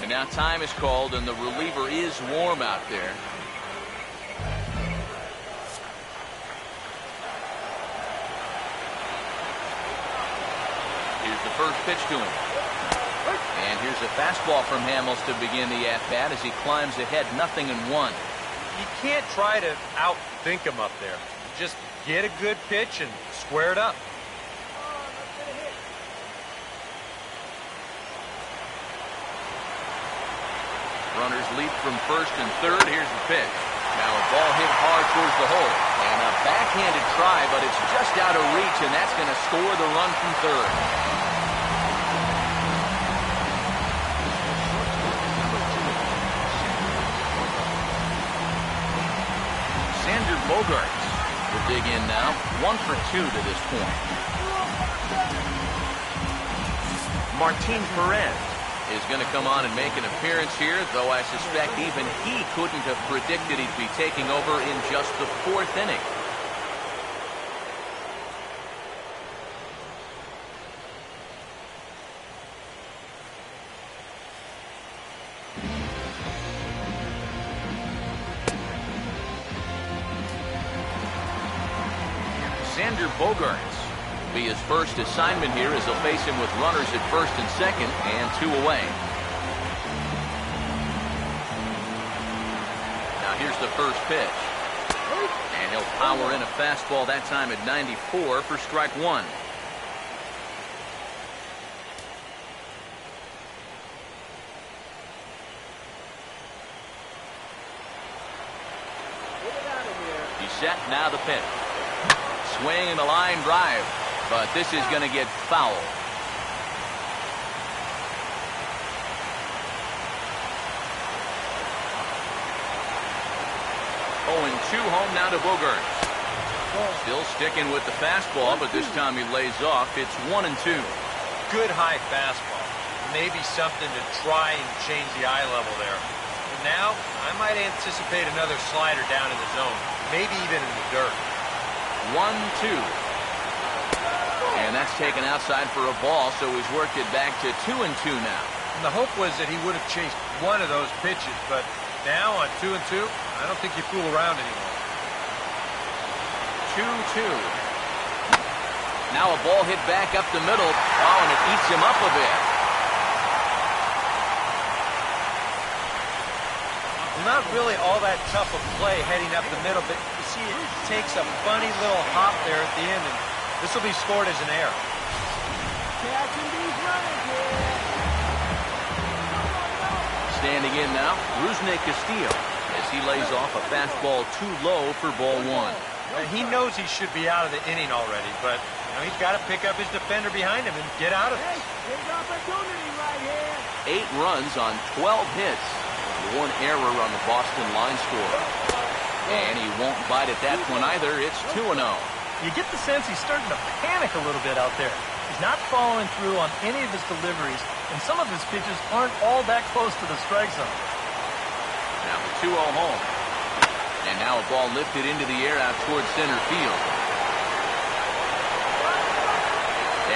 Now time is called, and the reliever is warm out there. Here's the first pitch to him. And here's a fastball from Hamels to begin the at-bat as he climbs ahead, 0-1. You can't try to outthink him up there. Just get a good pitch and square it up. Runners leap from first and third. Here's the pitch. Now a ball hit hard towards the hole. And a backhanded try, but it's just out of reach, and that's going to score the run from third. Xander Bogaerts will dig in now. 1 for 2 to this point. Martin Perez is going to come on and make an appearance here, though I suspect even he couldn't have predicted he'd be taking over in just the 4th inning. Xander Bogaerts be his first assignment here as he'll face him with runners at first and second and 2 away. the first pitch. And he'll power in a fastball that time at 94 for strike one. He's set, now the pitch. Swing and a line drive, but this is going to get foul. 0-2 home now to Bogart. Still sticking with the fastball, but this time he lays off. It's 1-2. Good high fastball. Maybe something to try and change the eye level there. And now, I might anticipate another slider down in the zone. Maybe even in the dirt. 1-2. And that's taken outside for a ball, so he's worked it back to 2-2 now. And the hope was that he would have chased one of those pitches, but now on 2-2, I don't think you fool around anymore. 2-2. Now a ball hit back up the middle. Oh, and it eats him up a bit. Not really all that tough a play heading up the middle, but you see it takes a funny little hop there at the end, and this will be scored as an error. Catching these runners here. Standing in now, Rusney Castillo, as he lays off a fastball too low for ball one. And he knows he should be out of the inning already, but he's got to pick up his defender behind him and get out of Hey, this. big opportunity right here. 8 runs on 12 hits. 1 error on the Boston line score. And he won't bite at that one either. It's 2-0. You get the sense he's starting to panic a little bit out there. He's not following through on any of his deliveries, and some of his pitches aren't all that close to the strike zone. Now the 2-0 home. And now a ball lifted into the air out towards center field.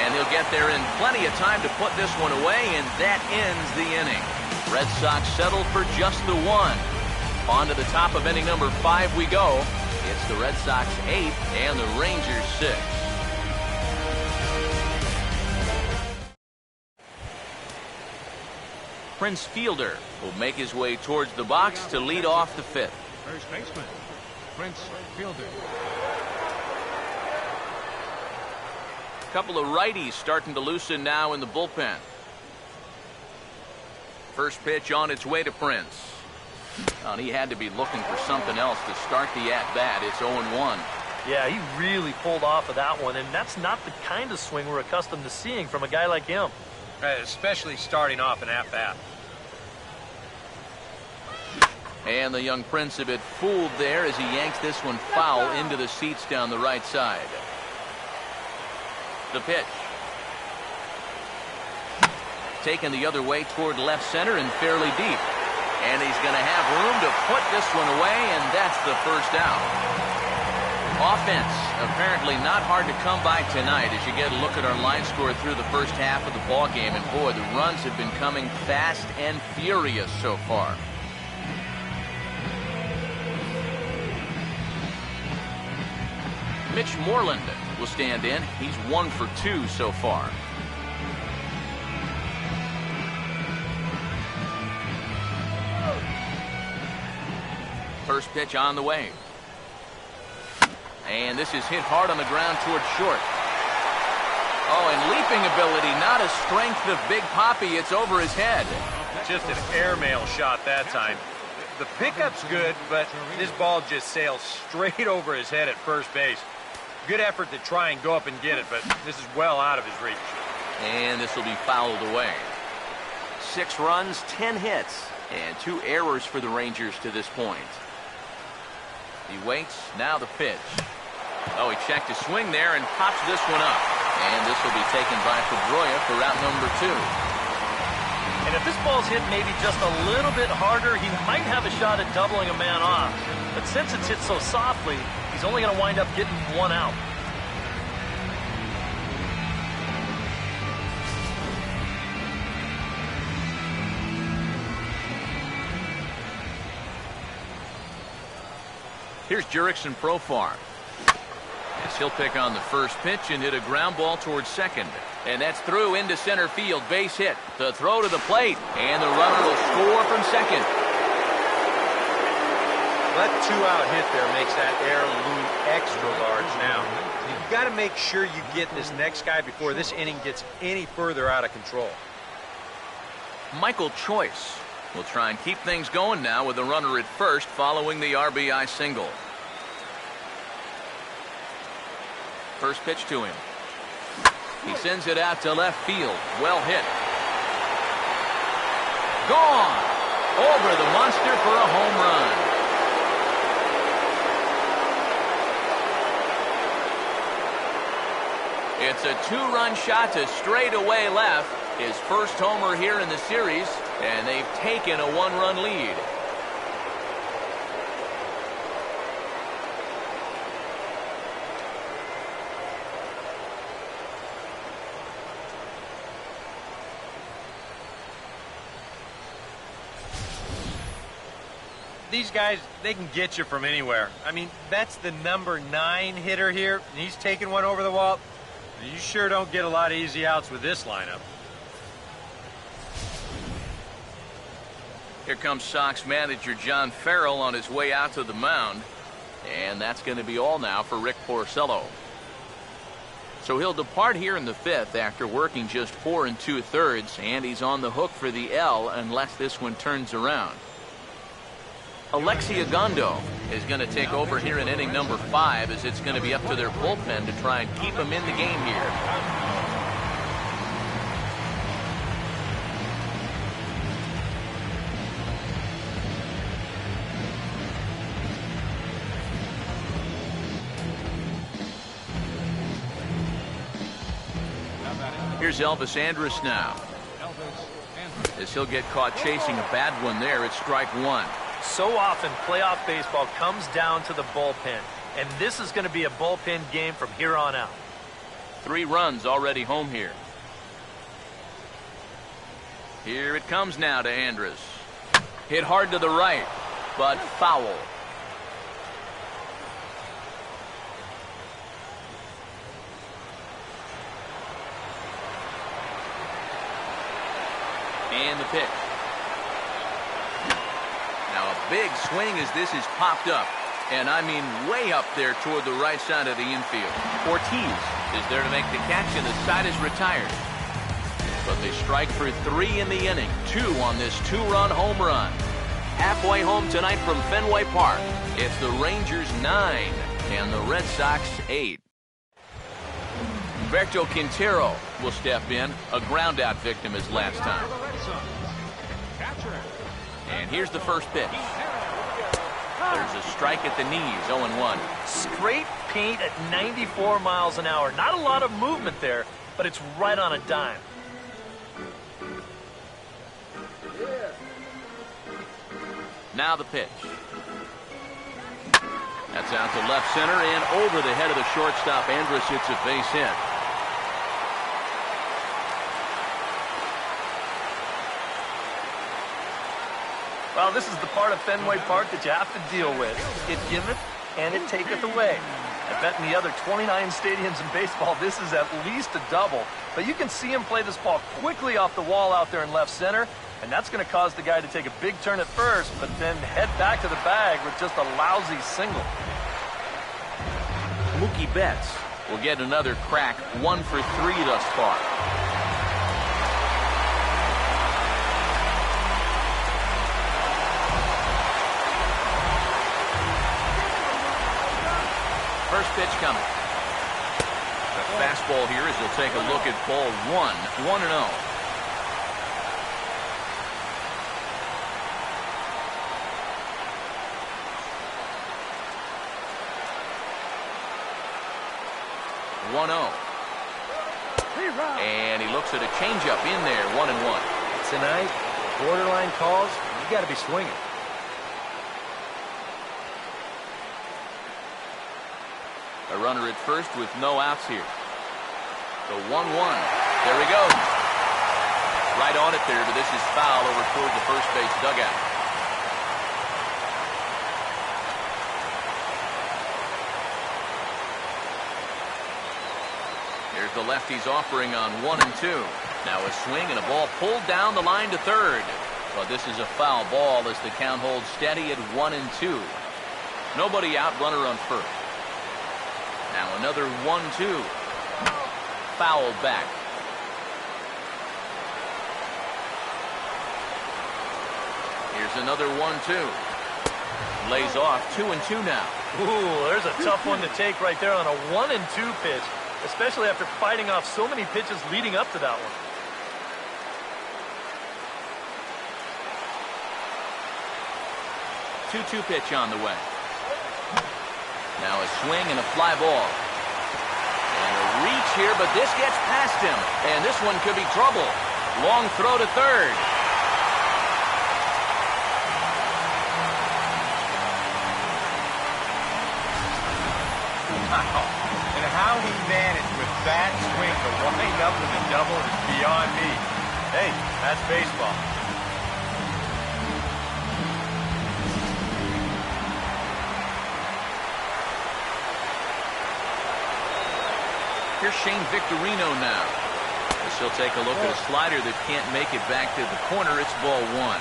And he'll get there in plenty of time to put this one away, and that ends the inning. Red Sox settle for just the one. On to the top of inning number 5 we go. It's the Red Sox 8 and the Rangers 6. Prince Fielder will make his way towards the box to lead off the 5th. First baseman, Prince Fielder. A couple of righties starting to loosen now in the bullpen. First pitch on its way to Prince. And he had to be looking for something else to start the at-bat. It's 0-1. Yeah, he really pulled off of that one, and that's not the kind of swing we're accustomed to seeing from a guy like him. Especially starting off an at-bat. And the young Prince a bit fooled there as he yanks this one foul into the seats down the right side. The pitch. Taken the other way toward left center and fairly deep. And he's going to have room to put this one away, and that's the first out. Offense apparently not hard to come by tonight as you get a look at our line score through the first half of the ball game, and boy, the runs have been coming fast and furious so far. Mitch Moreland will stand in. He's 1 for 2 so far. First pitch on the way. And this is hit hard on the ground towards short. Oh, and leaping ability, not a strength of Big Papi. It's over his head. Just an airmail shot that time. The pickup's good, but this ball just sails straight over his head at first base. Good effort to try and go up and get it, but this is well out of his reach. And this will be fouled away. 6 runs, 10 hits, and 2 errors for the Rangers to this point. He waits, now the pitch. Oh, he checked his swing there and pops this one up. And this will be taken by Pedroia for route number 2. And if this ball's hit maybe just a little bit harder, he might have a shot at doubling a man off. But since it's hit so softly, he's only going to wind up getting 1 out. Here's Jurickson Profar. As he'll pick on the first pitch and hit a ground ball towards second. And that's through into center field. Base hit. The throw to the plate. And the runner will score from second. Well, that two-out hit there makes that error loom extra large now. You've got to make sure you get this next guy before this inning gets any further out of control. Michael Choice will try and keep things going now with a runner at first following the RBI single. First pitch to him. He sends it out to left field. Well hit. Gone. Over the monster for a home run. It's a two-run shot to straightaway left. His first homer here in the series, and they've taken a one-run lead. These guys, they can get you from anywhere. I mean, that's the number 9 hitter here, and he's taking one over the wall. You sure don't get a lot of easy outs with this lineup. Here comes Sox manager John Farrell on his way out to the mound. And that's going to be all now for Rick Porcello. So he'll depart here in the 5th after working just 4 2/3, and he's on the hook for the L unless this one turns around. Alexi Agondo is going to take over here in inning number 5, as it's going to be up to their bullpen to try and keep him in the game here. Here's Elvis Andrus now, as he'll get caught chasing a bad one there. It's strike 1. So often, playoff baseball comes down to the bullpen, and this is going to be a bullpen game from here on out. 3 runs already home here. Here it comes now to Andrus. Hit hard to the right, but foul. And the pitch. Now a big swing as this is popped up. And I mean way up there toward the right side of the infield. Ortiz is there to make the catch, and the side is retired. But they strike for 3 in the inning. 2 on this 2-run home run. Halfway home tonight from Fenway Park. It's the Rangers 9 and the Red Sox 8. Berto Quintero will step in, a ground-out victim as last time. And here's the first pitch. There's a strike at the knees, 0-1. Straight paint at 94 miles an hour. Not a lot of movement there, but it's right on a dime. Now the pitch. That's out to left center and over the head of the shortstop. Andrus hits a base hit. Well, this is the part of Fenway Park that you have to deal with. It giveth and it taketh away. I bet in the other 29 stadiums in baseball, this is at least a double. But you can see him play this ball quickly off the wall out there in left center, and that's going to cause the guy to take a big turn at first, but then head back to the bag with just a lousy single. Mookie Betts will get another crack, 1 for 3 thus far. First pitch coming. The fastball here as he'll take a look at ball 1, 1-0. And he looks at a changeup in there, 1-1. Tonight, borderline calls, you got to be swinging. A runner at first with no outs here. The 1-1. There he goes. Right on it there, but this is foul over toward the first base dugout. Here's the lefty's offering on 1 and 2. Now a swing and a ball pulled down the line to third. But this is a foul ball as the count holds steady at 1 and 2. Nobody out, runner on first. Now another 1-2. Foul back. Here's another 1-2. Lays off 2-2 now. Ooh, there's a tough one to take right there on a 1-2 pitch, especially after fighting off so many pitches leading up to that one. 2-2 pitch on the way. Now a swing and a fly ball. And a reach here, but this gets past him. And this one could be trouble. Long throw to third. Wow. And how he managed with that swing to wind up with a double is beyond me. Hey, that's baseball. Here's Shane Victorino now. As he'll take a look at a slider that can't make it back to the corner. It's ball one.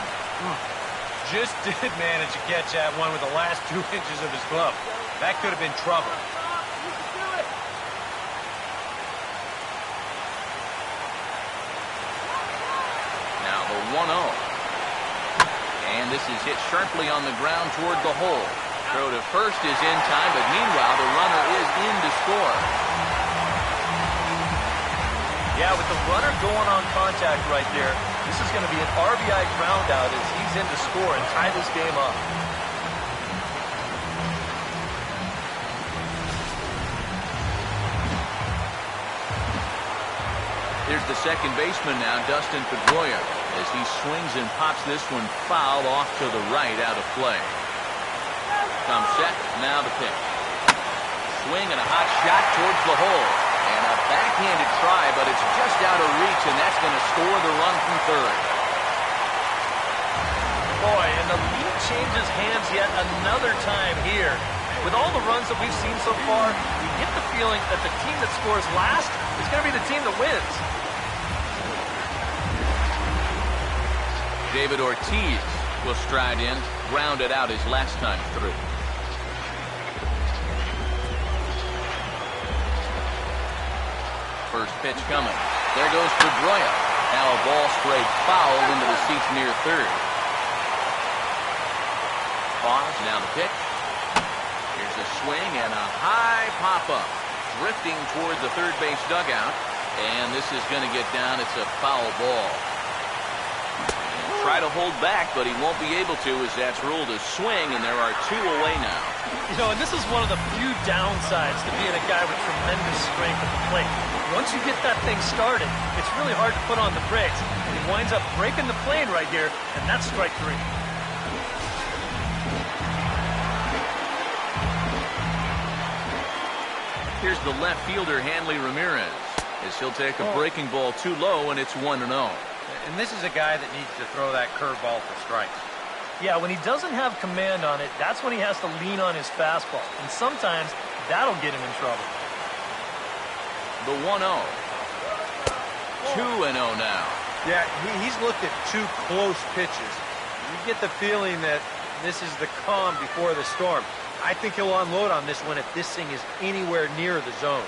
Just did manage to catch that one with the last 2 inches of his glove. That could have been trouble. Now the 1-0. And this is hit sharply on the ground toward the hole. Throw to first is in time, but meanwhile the runner is in to score. Yeah, with the runner going on contact right there, this is going to be an RBI ground out as he's in to score and tie this game up. Here's the second baseman now, Dustin Pedroia, as he swings and pops this one foul off to the right, out of play. Comes set, now the pitch. Swing and a hot shot towards the hole. And a backhanded try, but it's just out of reach, and that's going to score the run from third. Boy, and the lead changes hands yet another time here. With all the runs that we've seen so far, we get the feeling that the team that scores last is going to be the team that wins. David Ortiz will stride in, grounded out his last time through. First pitch coming. There goes Pedroia. Now a ball straight foul into the seats near third. Pause, now the pitch. Here's a swing and a high pop-up. Drifting toward the third base dugout. And this is going to get down. It's a foul ball. Try to hold back, but he won't be able to as that's ruled a swing, and there are two away now. You know, and this is one of the few downsides to being a guy with tremendous strength at the plate. Once you get that thing started, it's really hard to put on the brakes. And he winds up breaking the plane right here, and that's strike three. Here's the left fielder, Hanley Ramirez, as he'll take a breaking ball too low, and it's 1-0. And this is a guy that needs to throw that curveball for strikes. Yeah, when he doesn't have command on it, that's when he has to lean on his fastball. And sometimes that'll get him in trouble. The 1-0. 2-0 now. Yeah, he's looked at two close pitches. You get the feeling that this is the calm before the storm. I think he'll unload on this one if this thing is anywhere near the zone.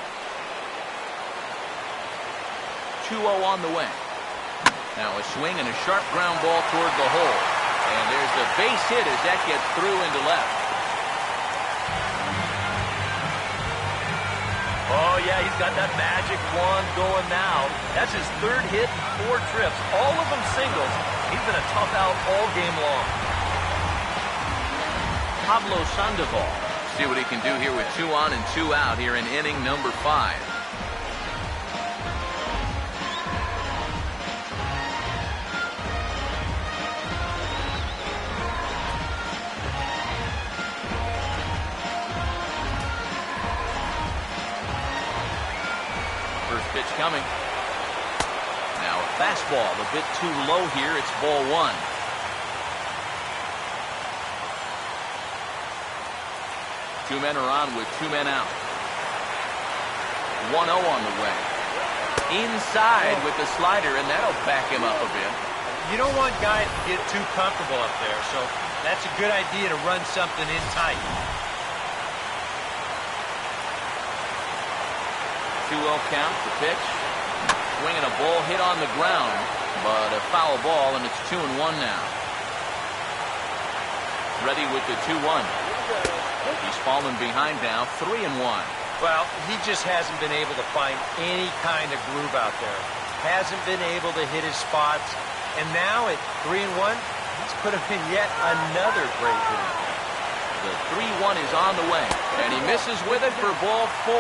2-0 on the way. Now a swing and a sharp ground ball toward the hole. And there's a base hit as that gets through into left. Oh, yeah, he's got that magic wand going now. That's his third hit in 4 trips, all of them singles. He's been a tough out all game long. Pablo Sandoval. See what he can do here with 2 on and 2 out here in inning number 5. Pitch coming. Now a fastball a bit too low here. It's ball 1. Two men are on with 2 men out. 1-0 on the way. Inside with the slider, and that'll back him up a bit. You don't want guys to get too comfortable up there, so that's a good idea to run something in tight. 2-0 count. The pitch. Swinging a ball hit on the ground, but a foul ball, and it's 2-1 now. Ready with the 2-1. He's fallen behind now, 3-1. Well, he just hasn't been able to find any kind of groove out there. Hasn't been able to hit his spots. And now at 3-1, this could have been yet another great hitting. The 3-1 is on the way, and he misses with it for ball 4.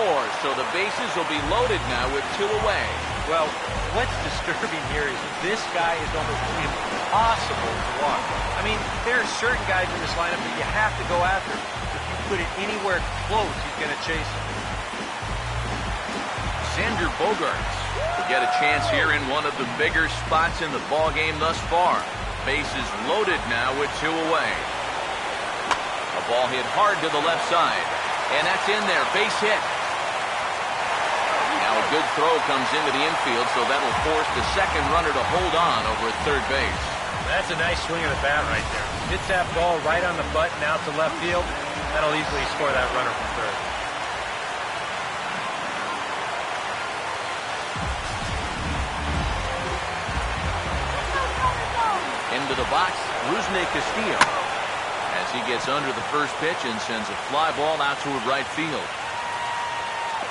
So the bases will be loaded now with 2 away. Well, what's disturbing here is this guy is almost impossible to walk. I mean, there are certain guys in this lineup that you have to go after. If you put it anywhere close, he's going to chase him. Xander Bogaerts will get a chance here in one of the bigger spots in the ball game thus far. Bases loaded now with 2 away. A ball hit hard to the left side, and that's in there. Base hit. Now a good throw comes into the infield, so that'll force the second runner to hold on over at third base. That's a nice swing of the bat right there. Hits that ball right on the button out to left field. That'll easily score that runner from third. Into the box, Rusney Castillo, as he gets under the first pitch and sends a fly ball out toward right field.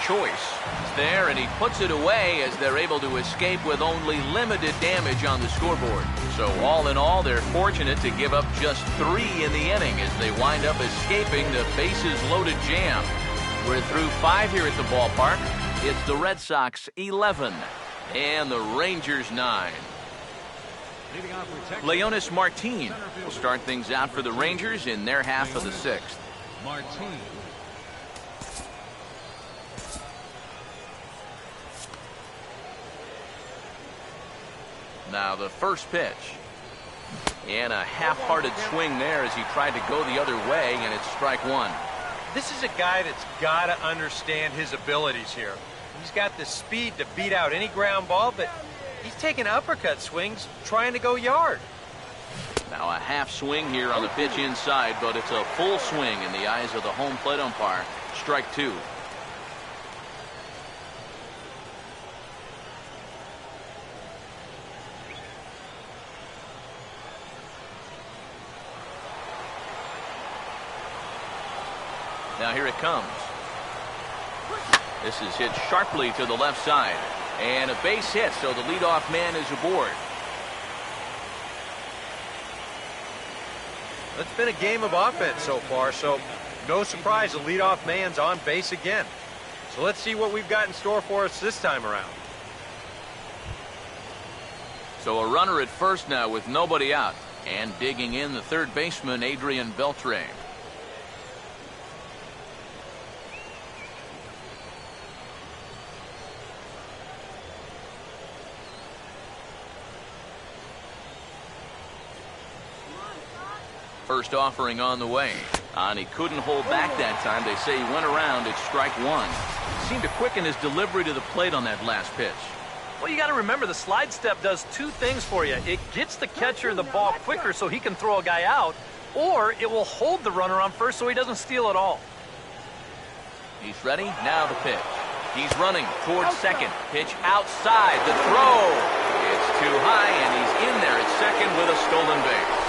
Choice is there, and he puts it away as they're able to escape with only limited damage on the scoreboard. So all in all, they're fortunate to give up just 3 in the inning as they wind up escaping the bases-loaded jam. We're through 5 here at the ballpark. It's the Red Sox 11 and the Rangers 9. Leonis Martin will start things out for the Rangers in their half of the 6th. Martin. Now the first pitch. And a half-hearted swing there as he tried to go the other way, and it's strike 1. This is a guy that's got to understand his abilities here. He's got the speed to beat out any ground ball, but he's taking uppercut swings trying to go yard. Now a half swing here on the pitch inside, but it's a full swing in the eyes of the home plate umpire. Strike 2. Now here it comes. This is hit sharply to the left side. And a base hit, so the leadoff man is aboard. It's been a game of offense so far, so no surprise the leadoff man's on base again. So let's see what we've got in store for us this time around. So a runner at first now with nobody out. And digging in the third baseman, Adrian Beltre. First offering on the way. And he couldn't hold back that time. They say he went around at strike 1. Seemed to quicken his delivery to the plate on that last pitch. Well, you got to remember the slide step does 2 things for you. It gets the catcher the ball quicker so he can throw a guy out, or it will hold the runner on first so he doesn't steal at all. He's ready. Now the pitch. He's running towards second. Pitch outside. The throw. It's too high, and he's in there at second with a stolen base.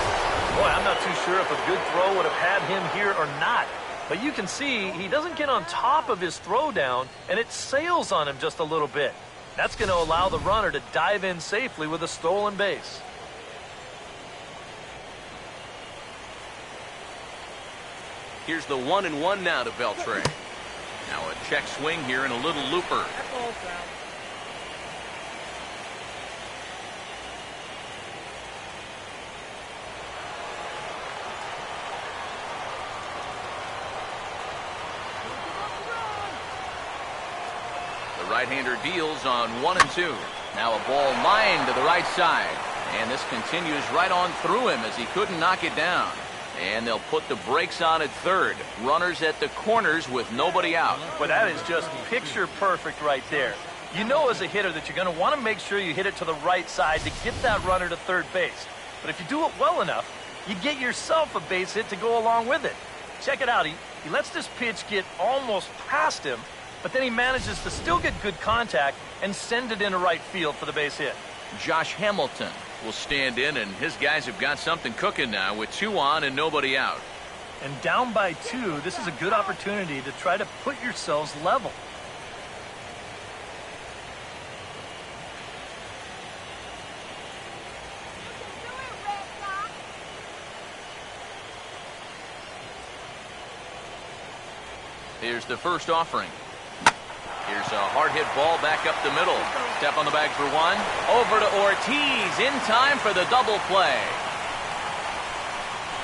Boy, I'm not too sure if a good throw would have had him here or not. But you can see he doesn't get on top of his throw down, and it sails on him just a little bit. That's going to allow the runner to dive in safely with a stolen base. Here's the 1-1 now to Beltre. Now a check swing here and a little looper. Right-hander deals on 1 and 2. Now a ball lined to the right side. And this continues right on through him as he couldn't knock it down. And they'll put the brakes on at third. Runners at the corners with nobody out. But that is just picture perfect right there. You know as a hitter that you're going to want to make sure you hit it to the right side to get that runner to third base. But if you do it well enough, you get yourself a base hit to go along with it. Check it out. He lets this pitch get almost past him. but then he manages to still get good contact and send it into right field for the base hit. Josh Hamilton will stand in, and his guys have got something cooking now with 2 on and nobody out. And down by 2, this is a good opportunity to try to put yourselves level. Here's the first offering. Here's a hard hit ball back up the middle. Step on the bag for 1. Over to Ortiz in time for the double play.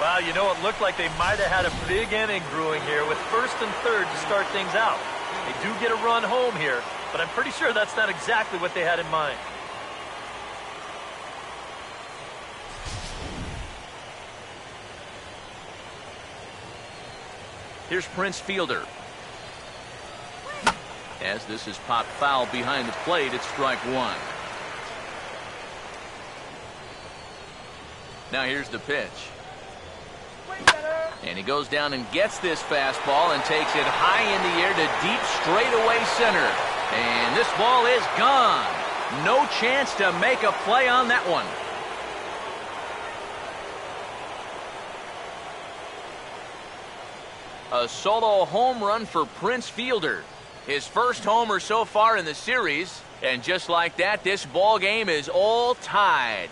Wow, you know, it looked like they might have had a big inning brewing here with first and third to start things out. They do get a run home here, but I'm pretty sure that's not exactly what they had in mind. Here's Prince Fielder. As this is popped foul behind the plate, it's strike 1. Now here's the pitch. And he goes down and gets this fastball and takes it high in the air to deep straightaway center. And this ball is gone. No chance to make a play on that one. A solo home run for Prince Fielder. His first homer so far in the series. And just like that, this ball game is all tied.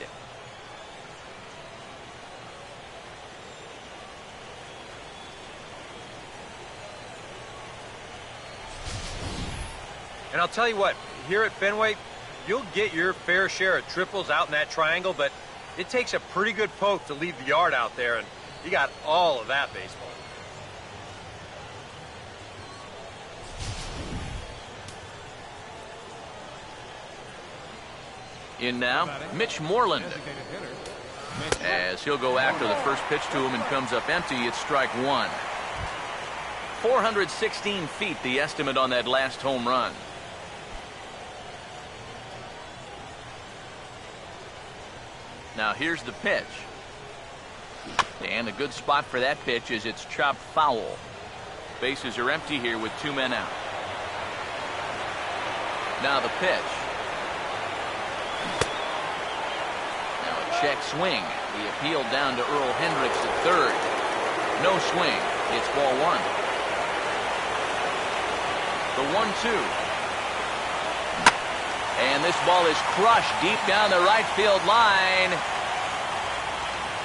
And I'll tell you what, here at Fenway, you'll get your fair share of triples out in that triangle, but it takes a pretty good poke to leave the yard out there, and you got all of that baseball. In now, Mitch Moreland. As he'll go after the first pitch to him and comes up empty, it's strike 1. 416 feet, the estimate on that last home run. Now here's the pitch. And a good spot for that pitch is it's chopped foul. Bases are empty here with 2 men out. Now the pitch. Now a check swing. The appeal down to Earl Hendricks at third. No swing. It's ball 1. The 1-2. And this ball is crushed deep down the right field line.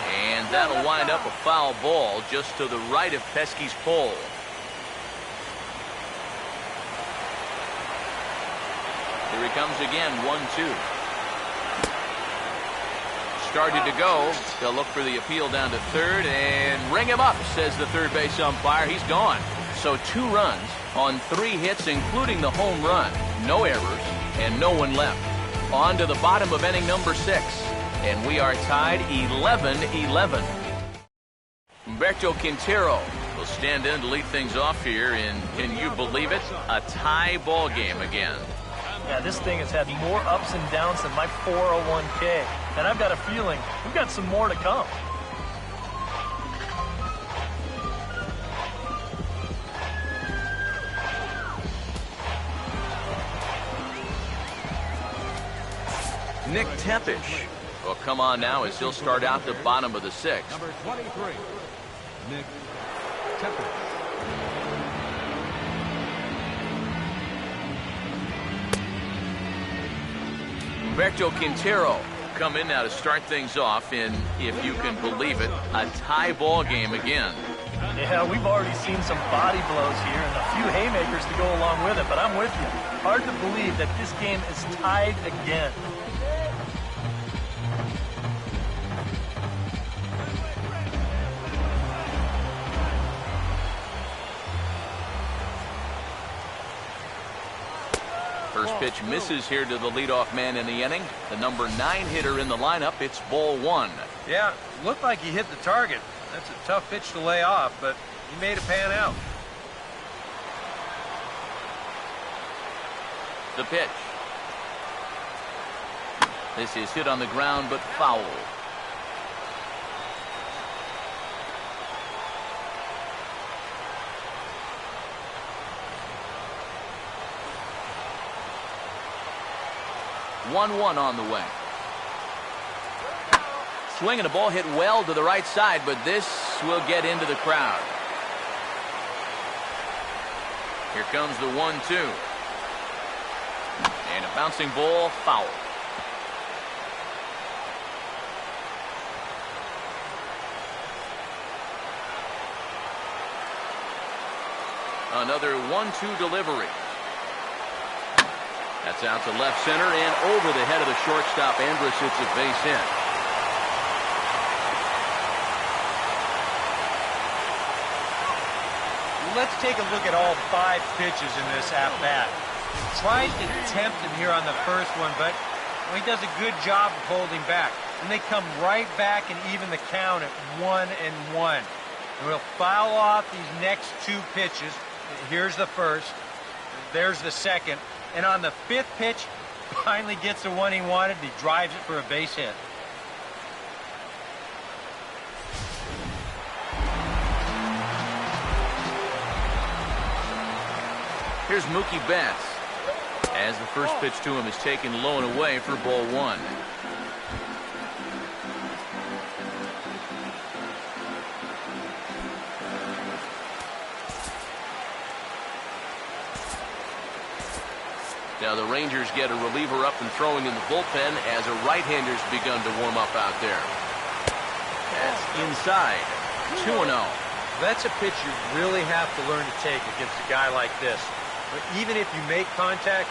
And that'll wind up a foul ball just to the right of Pesky's pole. Here he comes again, 1-2. Started to go. They'll look for the appeal down to third and ring him up, says the third base umpire. He's gone. So 2 runs on 3 hits, including the home run. No errors and no one left. On to the bottom of inning number 6. And we are tied 11-11. Humberto Quintero will stand in to lead things off here, and can you believe it? A tie ball game again. Yeah, this thing has had more ups and downs than my 401k. And I've got a feeling we've got some more to come. Nick Tepish will come on now as he'll start out the bottom of the 6th. Number 23, Nick Tepish. Humberto Quintero come in now to start things off in, if you can believe it, a tie ball game again. Yeah, we've already seen some body blows here and a few haymakers to go along with it, but I'm with you. Hard to believe that this game is tied again. First pitch misses here to the leadoff man in the inning. The number 9 hitter in the lineup. It's ball 1. Yeah, looked like he hit the target. That's a tough pitch to lay off, but he made it pan out. The pitch. This is hit on the ground, but foul. 1-1 on the way. Swinging a ball hit well to the right side, but this will get into the crowd. Here comes the 1-2. And a bouncing ball, foul. Another 1-2 delivery. That's out to left center and over the head of the shortstop. Andrus, it's a base hit. Let's take a look at all 5 pitches in this at-bat. Tries to tempt him here on the first one, but he does a good job of holding back. And they come right back and even the count at 1-1. And we'll foul off these next 2 pitches. Here's the first. There's the second. And on the 5th pitch, finally gets the one he wanted. He drives it for a base hit. Here's Mookie Betts as the first pitch to him is taken low and away for ball 1. Now the Rangers get a reliever up and throwing in the bullpen as a right-hander's begun to warm up out there. That's inside. 2-0. That's a pitch you really have to learn to take against a guy like this. But even if you make contact,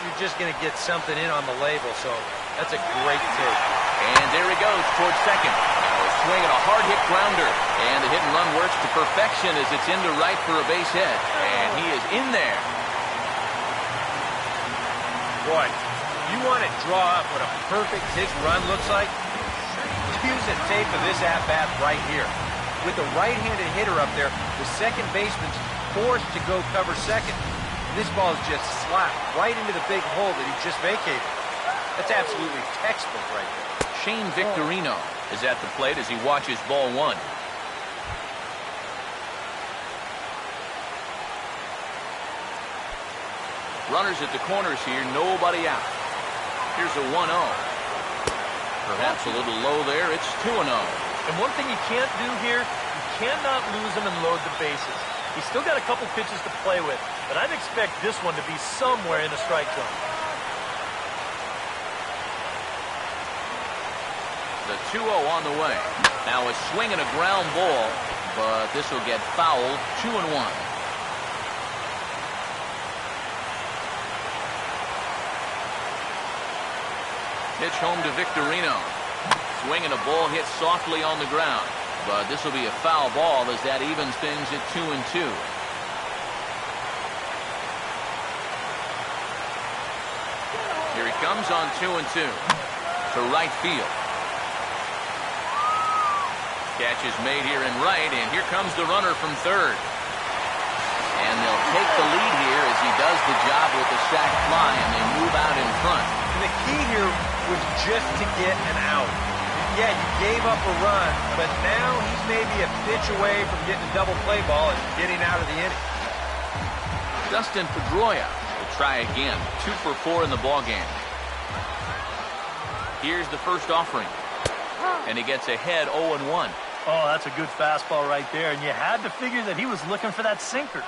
you're just going to get something in on the label. So that's a great take. And there he goes towards second. Now a swing and a hard hit grounder. And the hit and run works to perfection as it's into right for a base hit. And he is in there. Boy, you want to draw up what a perfect hit run looks like? Use a tape of this at-bat right here. With the right-handed hitter up there, the second baseman's forced to go cover second. This ball is just slapped right into the big hole that he just vacated. That's absolutely textbook right there. Shane Victorino is at the plate as he watches ball 1. Runners at the corners here, nobody out. Here's a 1-0. Perhaps a little low there. It's 2-0. And one thing you can't do here, you cannot lose him and load the bases. He's still got a couple pitches to play with, but I'd expect this one to be somewhere in the strike zone. The 2-0 on the way. Now a swing and a ground ball, but this will get fouled. 2-1. Pitch home to Victorino. Swing and a ball hit softly on the ground. But this will be a foul ball as that evens things at 2-2. Here he comes on 2-2. To right field. Catch is made here in right, and here comes the runner from third. And they'll take the lead here as he does the job with the sac fly, and they move out in front. And the key here was just to get an out. Yeah, you gave up a run, but now he's maybe a pitch away from getting a double play ball and getting out of the inning. Dustin Pedroia will try again. 2 for 4 in the ballgame. Here's the first offering. And he gets ahead 0-1. Oh, that's a good fastball right there, and you had to figure that he was looking for that sinker.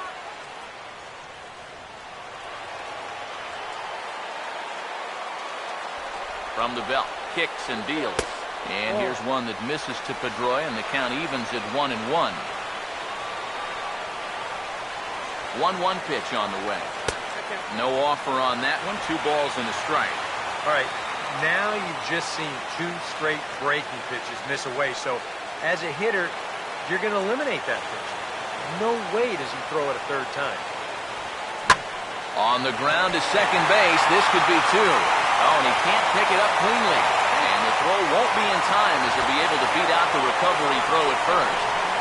From the belt, kicks and deals. And here's one that misses to Pedroia, and the count evens at 1-1. 1-1 pitch on the way. No offer on that one. 2 balls and a strike. All right, now you've just seen 2 straight breaking pitches miss away. So as a hitter, you're going to eliminate that pitch. No way does he throw it a third time. On the ground to second base. This could be 2. Oh, and he can't pick it up cleanly. And the throw won't be in time as he'll be able to beat out the recovery throw at first.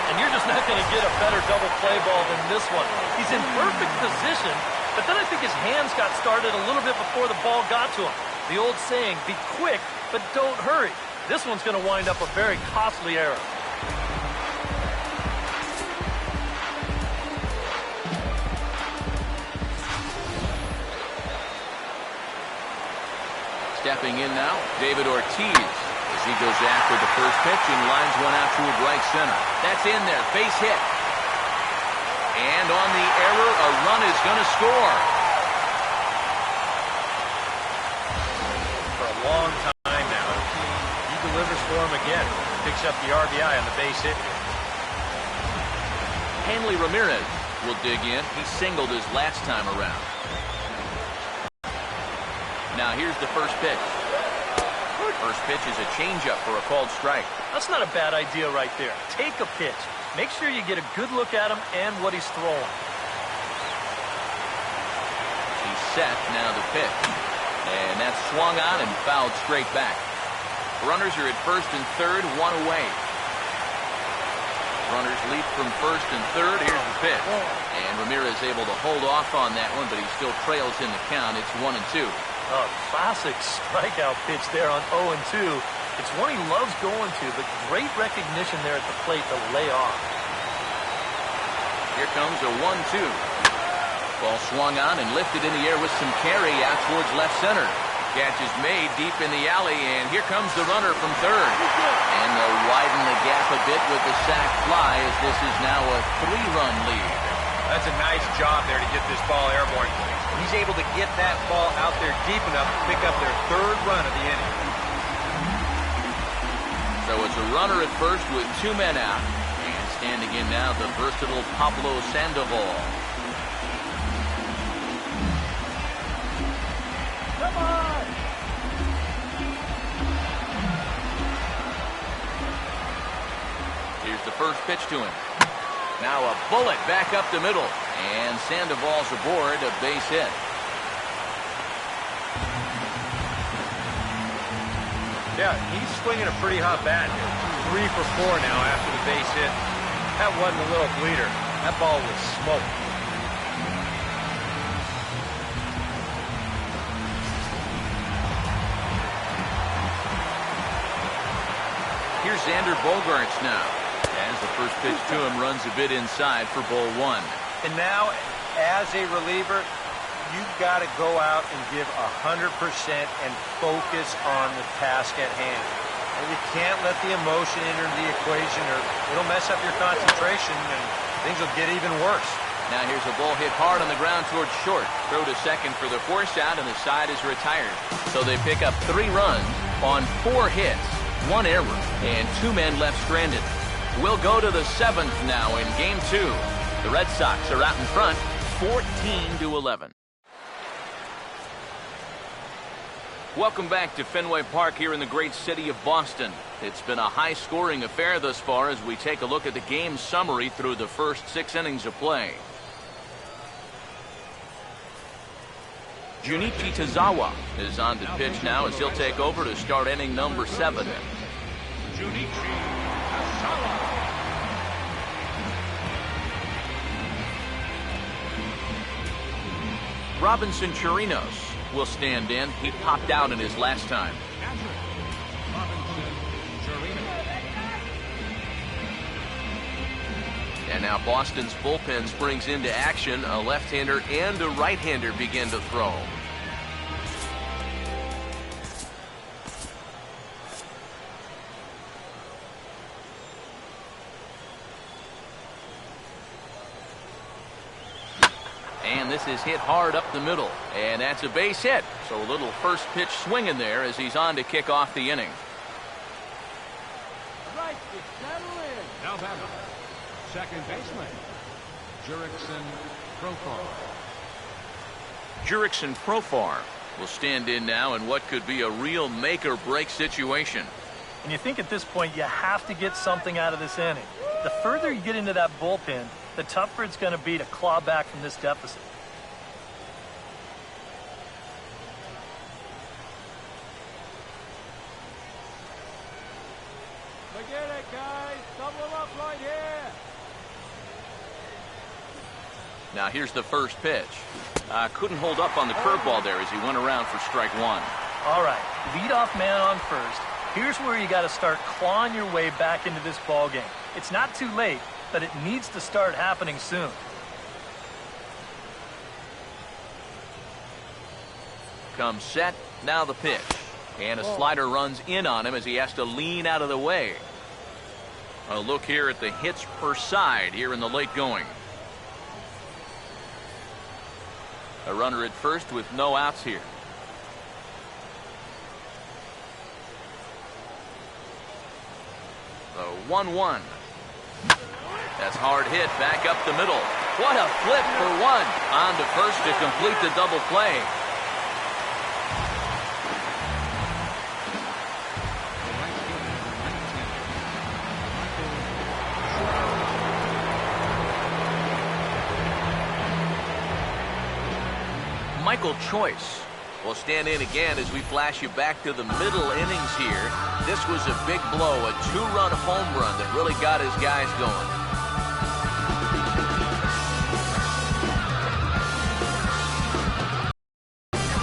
And you're just not going to get a better double play ball than this one. He's in perfect position, but then I think his hands got started a little bit before the ball got to him. The old saying, be quick, but don't hurry. This one's going to wind up a very costly error. Stepping in now, David Ortiz, as he goes after the first pitch and lines one out toward right center. That's in there, base hit. And on the error, a run is going to score. For a long time now, he delivers for him again. Picks up the RBI on the base hit. Hanley Ramirez will dig in. He singled his last time around. Now here's the first pitch. First pitch is a changeup for a called strike. That's not a bad idea right there. Take a pitch. Make sure you get a good look at him and what he's throwing. He's set, now the pitch. And that's swung on and fouled straight back. Runners are at first and third, one away. Runners leap from first and third. Here's the pitch. And Ramirez able to hold off on that one, but he still trails in the count. It's 1-2. Oh, classic strikeout pitch there on 0-2. It's one he loves going to, but great recognition there at the plate to lay off. Here comes a 1-2. Ball swung on and lifted in the air with some carry out towards left center. Catch is made deep in the alley, and here comes the runner from third. And they'll widen the gap a bit with the sac fly, as this is now a 3-run lead. That's a nice job there to get this ball airborne. He's able to get that ball out there deep enough to pick up their third run of the inning. So it's a runner at first with 2 men out. And standing in now, the versatile Pablo Sandoval. Come on! Here's the first pitch to him. Now a bullet back up the middle. And Sandoval's aboard, a base hit. Yeah, he's swinging a pretty hot bat here. 3 for 4 now after the base hit. That wasn't a little bleeder. That ball was smoked. Here's Xander Bogaerts now. As the first pitch to him runs a bit inside for ball 1. And now, as a reliever, you've got to go out and give 100% and focus on the task at hand. And you can't let the emotion enter the equation or it'll mess up your concentration and things will get even worse. Now here's a ball hit hard on the ground towards short. Throw to second for the force out, and the side is retired. So they pick up 3 runs on 4 hits, 1 error, and 2 men left stranded. We'll go to the 7th now in Game 2. The Red Sox are out in front, 14-11. Welcome back to Fenway Park here in the great city of Boston. It's been a high-scoring affair thus far as we take a look at the game summary through the first 6 innings of play. Junichi Tazawa is on to pitch now as he'll take over to start inning number 7. Junichi Tazawa. Robinson Chirinos will stand in. He popped out in his last time. And now Boston's bullpen springs into action. A left-hander and a right-hander begin to throw. And this is hit hard up the middle. And that's a base hit. So a little first pitch swing in there as he's on to kick off the inning. Right, settle in. Now batting, second baseman, Jurickson Profar. Jurickson Profar will stand in now in what could be a real make-or-break situation. And you think at this point you have to get something out of this inning. The further you get into that bullpen, the tougher it's going to be to claw back from this deficit. Forget it, guys. Double them up right here. Now here's the first pitch. Couldn't hold up on the curveball there as he went around for strike 1. All right, leadoff man on first. Here's where you got to start clawing your way back into this ball game. It's not too late, but it needs to start happening soon. Comes set, now the pitch. And a slider runs in on him as he has to lean out of the way. A look here at the hits per side here in the late going. A runner at first with no outs here. The 1-1. That's hard hit back up the middle. What a flip for one. On to first to complete the double play. Michael Choice will stand in again as we flash you back to the middle innings here. This was a big blow, a two-run home run that really got his guys going.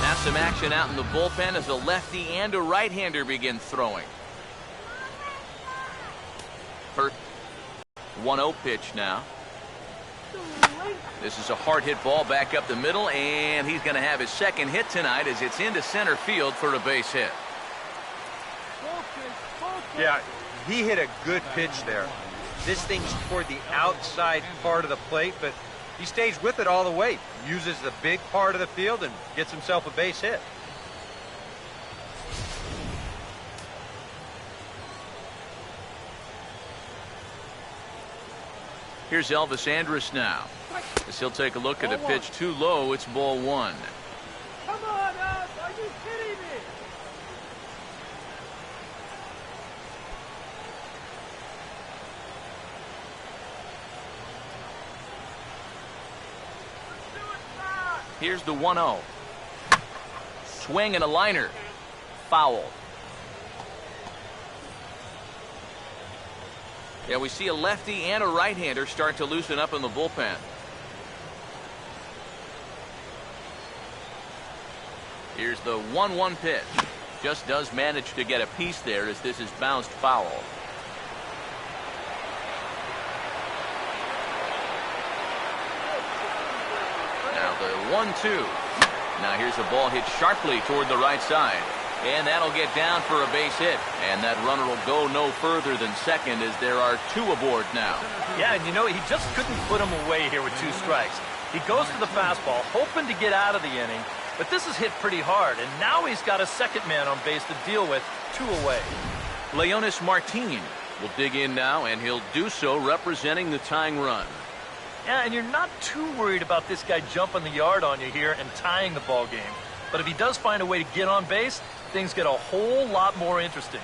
Now some action out in the bullpen as a lefty and a right-hander begin throwing. First 1-0 pitch now. This is a hard hit ball back up the middle, and he's going to have his second hit tonight as it's into center field for a base hit. Yeah, he hit a good pitch there. This thing's toward the outside part of the plate, but he stays with it all the way. Uses the big part of the field and gets himself a base hit. Here's Elvis Andrus now. As he'll take a look at a pitch too low, it's ball one. Come on, Al, are you kidding me? Here's the 1-0. Swing and a liner. Foul. Yeah, we see a lefty and a right-hander start to loosen up in the bullpen. Here's the 1-1 pitch. Just does manage to get a piece there as this is bounced foul. Now the 1-2. Now here's a ball hit sharply toward the right side. And that'll get down for a base hit. And that runner will go no further than second as there are two aboard now. Yeah, and you know, he just couldn't put him away here with 2 strikes. He goes to the fastball, hoping to get out of the inning, but this is hit pretty hard, and now he's got a second man on base to deal with, 2 away. Leonis Martin will dig in now, and he'll do so representing the tying run. Yeah, and you're not too worried about this guy jumping the yard on you here and tying the ball game. But if he does find a way to get on base, things get a whole lot more interesting.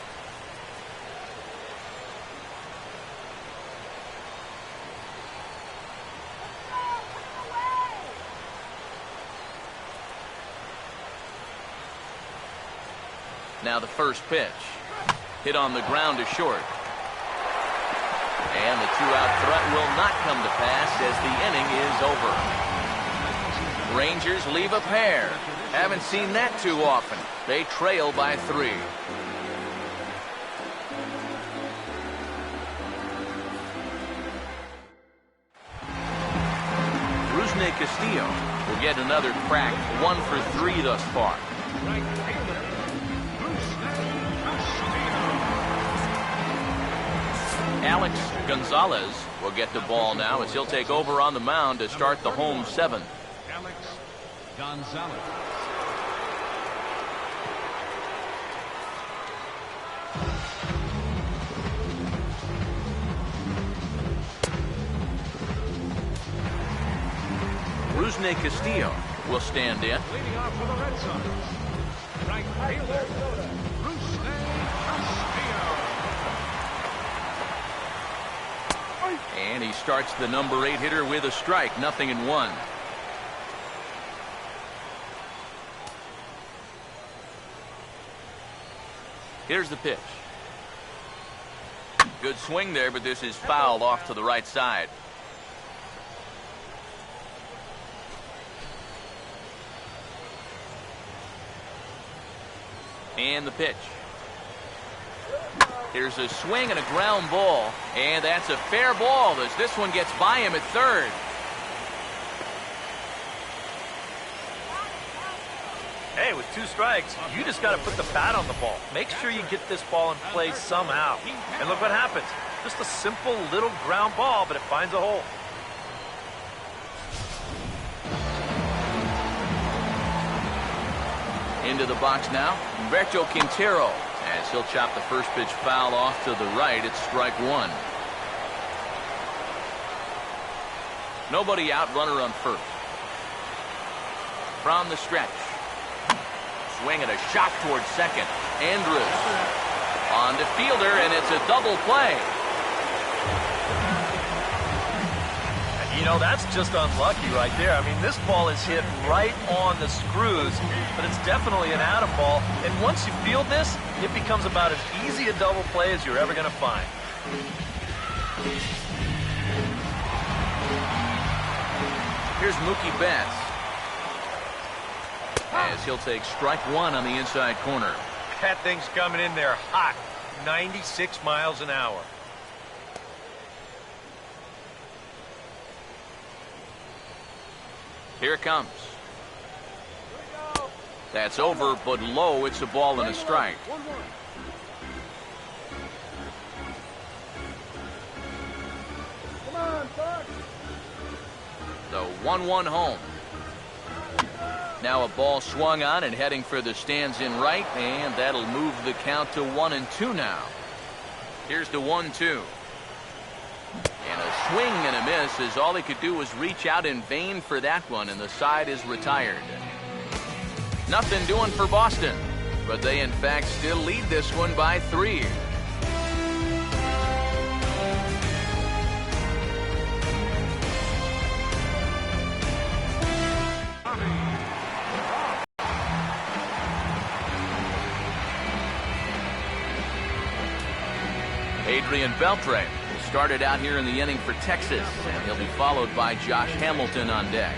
Now the first pitch. Hit on the ground to short. And the 2-out threat will not come to pass as the inning is over. Rangers leave a pair. Haven't seen that too often. They trail by 3. Rusney Castillo will get another crack. 1 for 3 thus far. Alex Gonzalez will get the ball now as he'll take over on the mound to start the home 7th. Alex Gonzalez. Rusney Castillo will stand in. Leading off for the Red Sox. Right fielder, Rusney Castillo. And he starts the number 8 hitter with a strike. 0-1. Here's the pitch. Good swing there, but this is fouled off to the right side. And the pitch. Here's a swing and a ground ball, and that's a fair ball as this one gets by him at third. Hey, with 2 strikes, you just got to put the bat on the ball. Make sure you get this ball in play somehow. And look what happens. Just a simple little ground ball, but it finds a hole. Into the box now, Humberto Quintero, as he'll chop the first pitch foul off to the right. It's strike 1. Nobody out, runner on first. From the stretch. Swing and a shot towards second. Andrews on to fielder, and it's a double play. You know, that's just unlucky right there. I mean, this ball is hit right on the screws, but it's definitely an atom ball. And once you field this, it becomes about as easy a double play as you're ever going to find. Here's Mookie Betts, as he'll take strike 1 on the inside corner. That thing's coming in there hot, 96 miles an hour. Here it comes. That's over, but low. It's a ball and a strike. The 1-1 home. Now a ball swung on and heading for the stands in right, and that'll move the count to 1-2 now. Here's the 1-2. And a swing and a miss, as all he could do was reach out in vain for that one, and the side is retired. Nothing doing for Boston, but they in fact still lead this one by 3. Adrian Beltre started out here in the inning for Texas, and he'll be followed by Josh Hamilton on deck.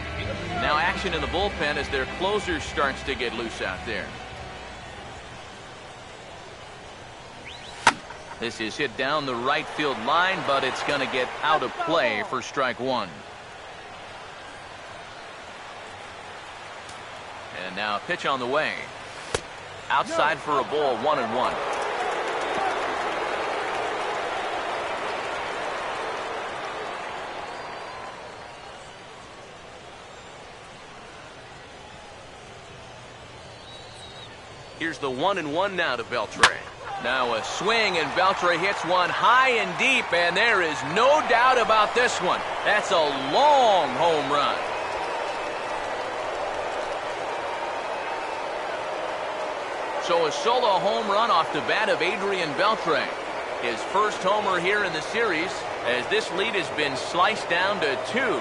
Now action in the bullpen as their closer starts to get loose out there. This is hit down the right field line, but it's going to get out of play for strike 1. And now a pitch on the way. Outside for a ball, 1-1. Here's the 1-1 now to Beltre. Now a swing, and Beltre hits one high and deep, and there is no doubt about this one. That's a long home run. So a solo home run off the bat of Adrian Beltre. His first homer here in the series, as this lead has been sliced down to 2.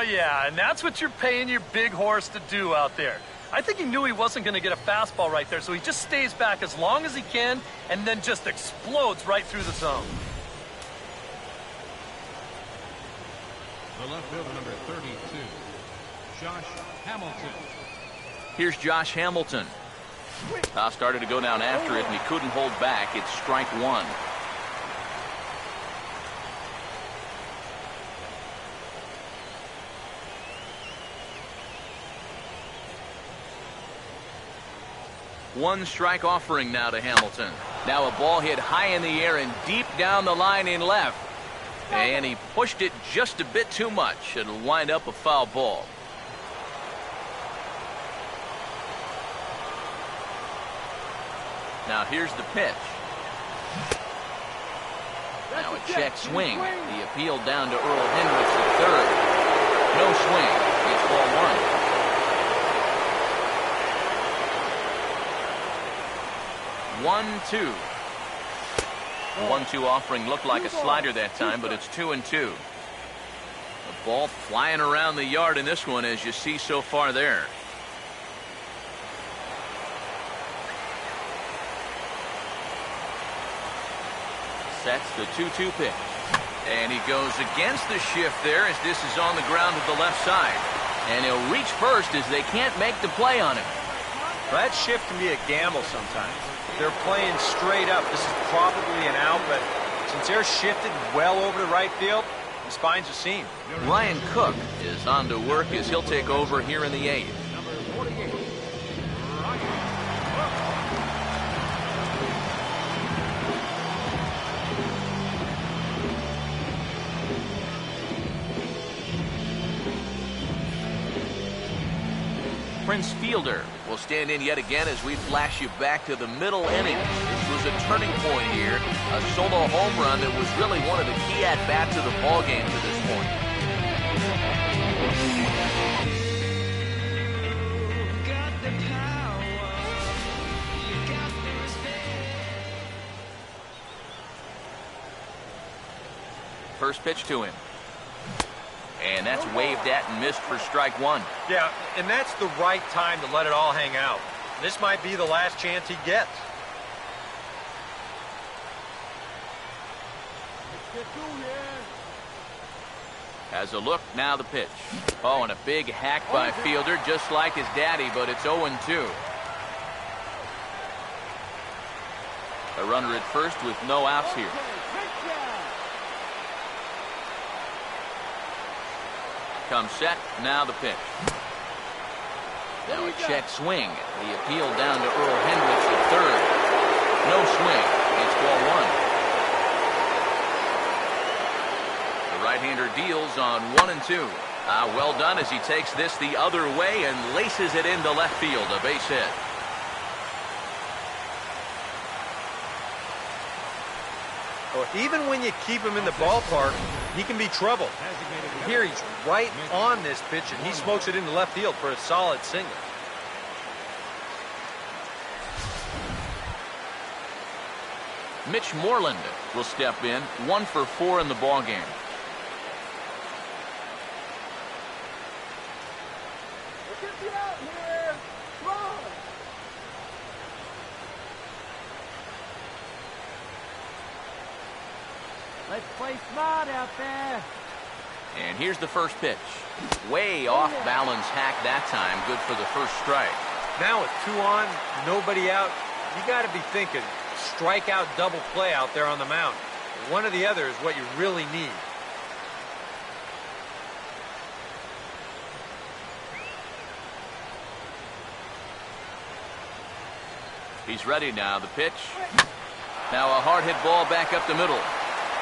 Yeah, and that's what you're paying your big horse to do out there. I think he knew he wasn't going to get a fastball right there, so he just stays back as long as he can and then just explodes right through the zone. The left fielder, number 32, Josh Hamilton. Here's Josh Hamilton. Started to go down after it, and he couldn't hold back. It's strike 1. One strike offering now to Hamilton. Now a ball hit high in the air and deep down the line in left. And he pushed it just a bit too much. It'll wind up a foul ball. Now here's the pitch. Now a check swing. The appeal down to Earl Hendricks at third. No swing. It's ball 1. 1-2. 1-2 offering looked like a slider that time, but it's 2-2. The ball flying around the yard in this one, as you see so far there. Sets the 2-2 pitch. And he goes against the shift there, as this is on the ground to the left side. And he'll reach first as they can't make the play on him. That shift can be a gamble sometimes. They're playing straight up. This is probably an out, but since they're shifted well over to right field, this finds a seam. Ryan Cook is on to work as he'll take over here in the 8th. Number 48, Ryan Cook. Prince Fielder will stand in yet again as we flash you back to the middle innings. This was a turning point here, a solo home run that was really one of the key at-bats of the ballgame to this point. First pitch to him. And that's waved at and missed for strike 1. Yeah, and that's the right time to let it all hang out. This might be the last chance he gets. Has a look, now the pitch. Oh, and a big hack by Fielder, just like his daddy, but it's 0-2. A runner at first with no outs here. Comes set, now the pitch. Now a check swing. The appeal down to Earl Hendricks at third. No swing. It's ball 1. The right-hander deals on 1 and 2. Well done as he takes this the other way and laces it into left field. A base hit. Well, even when you keep him in the ballpark, he can be trouble. Here he's right on this pitch, and he smokes it into left field for a solid single. Mitch Moreland will step in, 1 for 4 in the ballgame. Let's play smart out there. And here's the first pitch. Way off balance hack that time. Good for the first strike. Now with 2 on, nobody out, you got to be thinking strikeout double play out there on the mound. One or the other is what you really need. He's ready now. The pitch. Now a hard hit ball back up the middle.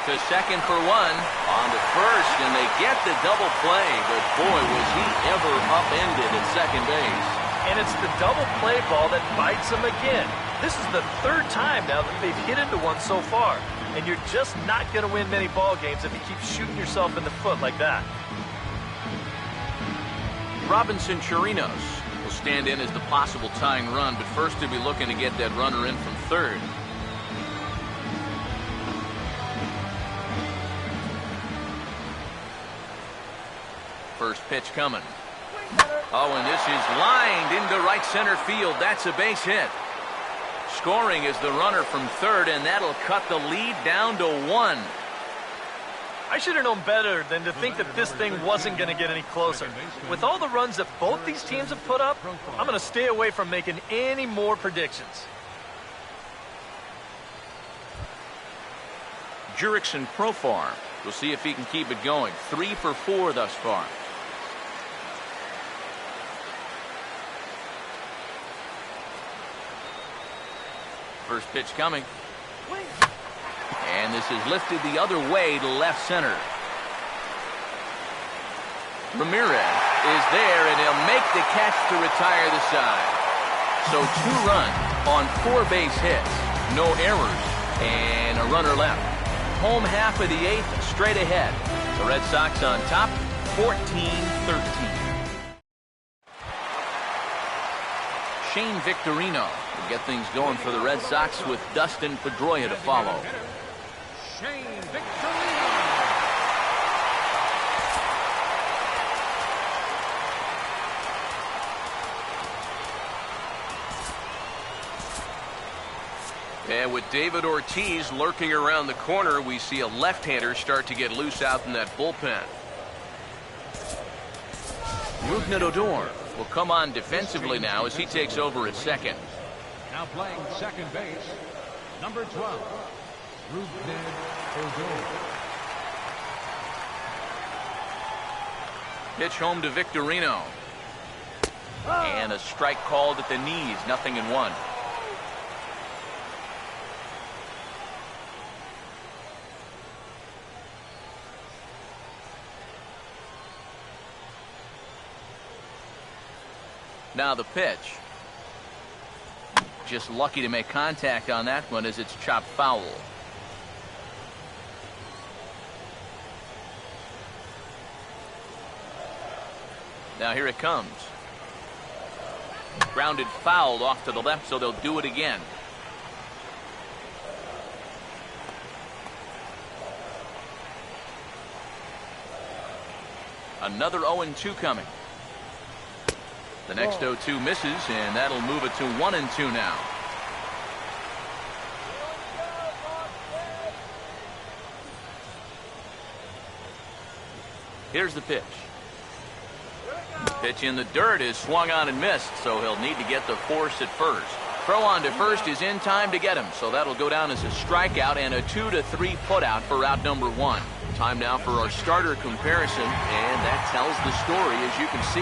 To second for 1, on to first, and they get the double play, but boy, was he ever upended at second base. And it's the double play ball that bites him again. This is the 3rd time now that they've hit into one so far, and you're just not going to win many ball games if you keep shooting yourself in the foot like that. Robinson Chirinos will stand in as the possible tying run, but first to be looking to get that runner in from third. First pitch coming. Oh, and this is lined into right center field. That's a base hit. Scoring is the runner from third, and that'll cut the lead down to 1. I should have known better than to think that this thing wasn't going to get any closer. With all the runs that both these teams have put up, I'm going to stay away from making any more predictions. Jurickson Profar. We'll see if he can keep it going. 3 for 4 thus far. First pitch coming. And this is lifted the other way to left center. Ramirez is there, and he'll make the catch to retire the side. So 2 runs on 4 base hits. No errors. And a runner left. Home half of the 8th, straight ahead. The Red Sox on top, 14-13. Shane Victorino will get things going for the Red Sox with Dustin Pedroia to follow. Shane Victorino. And with David Ortiz lurking around the corner, we see a left-hander start to get loose out in that bullpen. Rougned Odor will come on defensively now as he takes over at second. Now playing second base, number 12, Ruben Odor. Pitch home to Victorino. And a strike called at the knees, 0-1. Now the pitch. Just lucky to make contact on that one as it's chopped foul. Now here it comes. Grounded foul off to the left, so they'll do it again. Another 0-2 coming. The next 0-2 misses, and that'll move it to 1-2 now. Here's the pitch. Pitch in the dirt is swung on and missed, so he'll need to get the force at first. Throw on to first is in time to get him, so that'll go down as a strikeout and a 2-3 putout for out number 1. Time now for our starter comparison, and that tells the story. As you can see,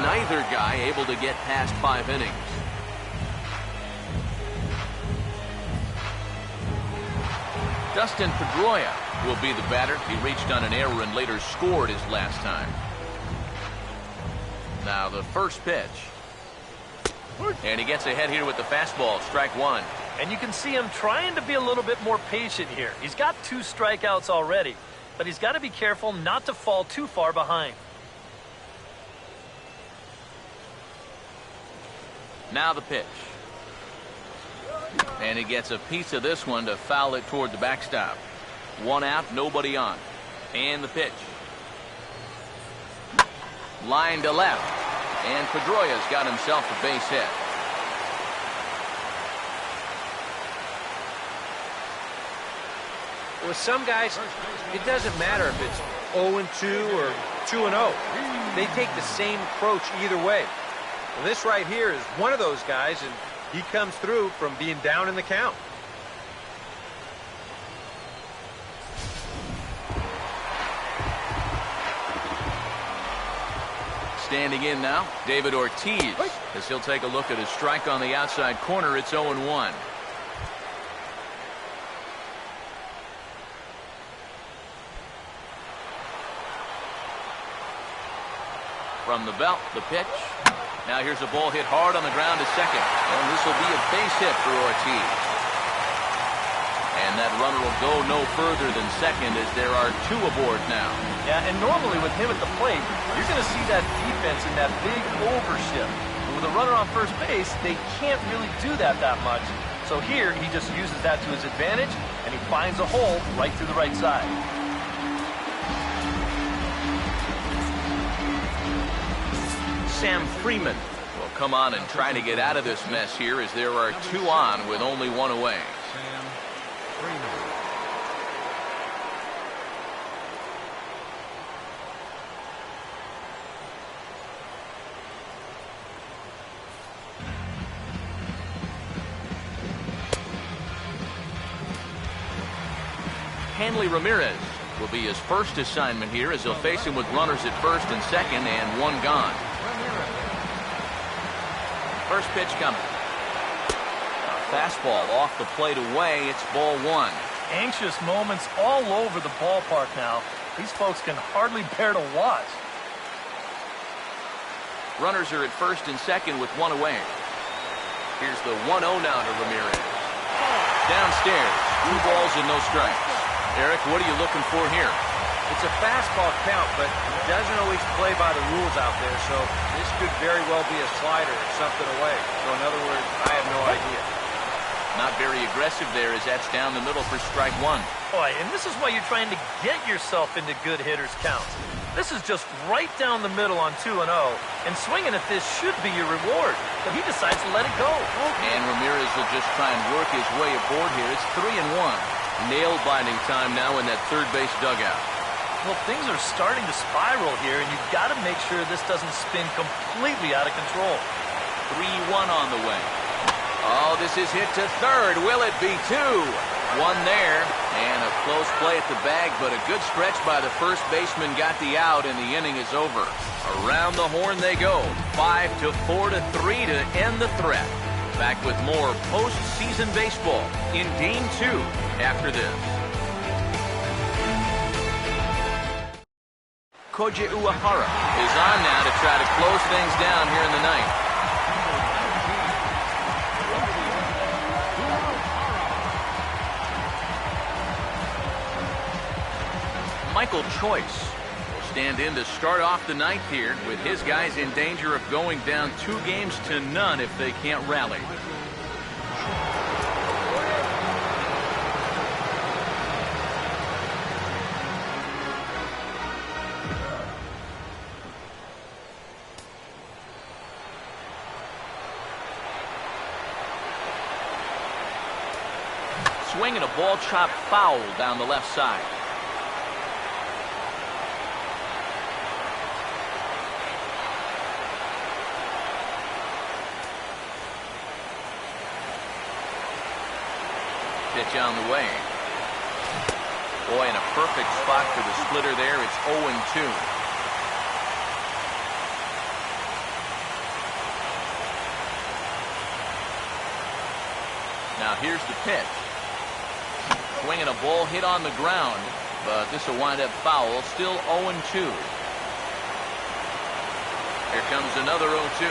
neither guy able to get past 5 innings. Dustin Pedroia will be the batter. He reached on an error and later scored his last time. Now the first pitch. And he gets ahead here with the fastball, strike 1. And you can see him trying to be a little bit more patient here. He's got 2 strikeouts already, but he's got to be careful not to fall too far behind. Now the pitch. And he gets a piece of this one to foul it toward the backstop. 1 out, nobody on. And the pitch. Line to left. And Pedroia's got himself a base hit. With some guys, it doesn't matter if it's 0-2 or 2-0. They take the same approach either way. Well, this right here is one of those guys, and he comes through from being down in the count. Standing in now, David Ortiz, as he'll take a look at his strike on the outside corner. It's 0-1. From the belt, the pitch. Now here's a ball hit hard on the ground to second. And this will be a base hit for Ortiz. And that runner will go no further than second as there are 2 aboard now. Yeah, and normally with him at the plate, you're going to see that defense in that big overshift. And with a runner on first base, they can't really do that much. So here, he just uses that to his advantage, and he finds a hole right through the right side. Sam Freeman will come on and try to get out of this mess here as there are 2 on with only 1 away. Sam Freeman. Hanley Ramirez will be his first assignment here as he'll face him with runners at first and second and 1 gone. First pitch coming. A fastball off the plate away. It's ball 1. Anxious moments all over the ballpark now. These folks can hardly bear to watch. Runners are at first and second with 1 away. Here's the 1-0 now to Ramirez. Downstairs, 2 balls and no strikes. Eric, what are you looking for here? It's a fastball count, but he doesn't always play by the rules out there, so this could very well be a slider or something away. So in other words, I have no idea. Not very aggressive there as that's down the middle for strike 1. Boy, and this is why you're trying to get yourself into good hitters' counts. This is just right down the middle on 2-0, and swinging at this should be your reward, but he decides to let it go. And Ramirez will just try and work his way aboard here. It's 3-1. Nail-biting time now in that third base dugout. Well, things are starting to spiral here, and you've got to make sure this doesn't spin completely out of control. 3-1 on the way. Oh, this is hit to third. Will it be 2? 1 there, and a close play at the bag, but a good stretch by the first baseman got the out, and the inning is over. Around the horn they go. 5-4 to 3 to end the threat. Back with more postseason baseball in Game 2 after this. Koji Uehara is on now to try to close things down here in the ninth. Michael Choice will stand in to start off the ninth here, with his guys in danger of going down 2-0 if they can't rally. Swing and a ball chopped foul down the left side. Pitch on the way. Boy, in a perfect spot for the splitter there. It's 0-2. Now here's the pitch. Swinging a ball hit on the ground, but this will wind up foul. Still 0-2. Here comes another 0-2.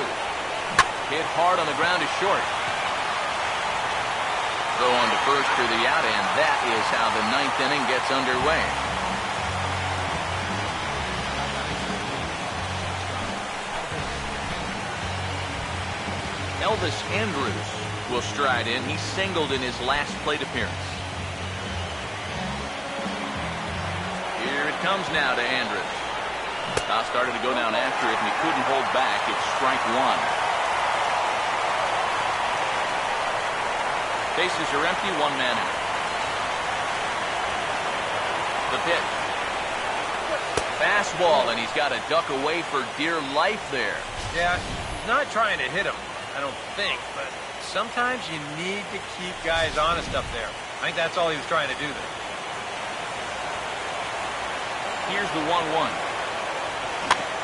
Hit hard on the ground is short. Throw on to first for the out, and that is how the ninth inning gets underway. Elvis Andrus will stride in. He singled in his last plate appearance. Here it comes now to Andrus. Toss started to go down after it, and he couldn't hold back. It's strike 1. Bases are empty, 1 man out. The pitch. Fastball, and he's got to duck away for dear life there. Yeah, he's not trying to hit him, I don't think, but sometimes you need to keep guys honest up there. I think that's all he was trying to do there. Here's the 1-1.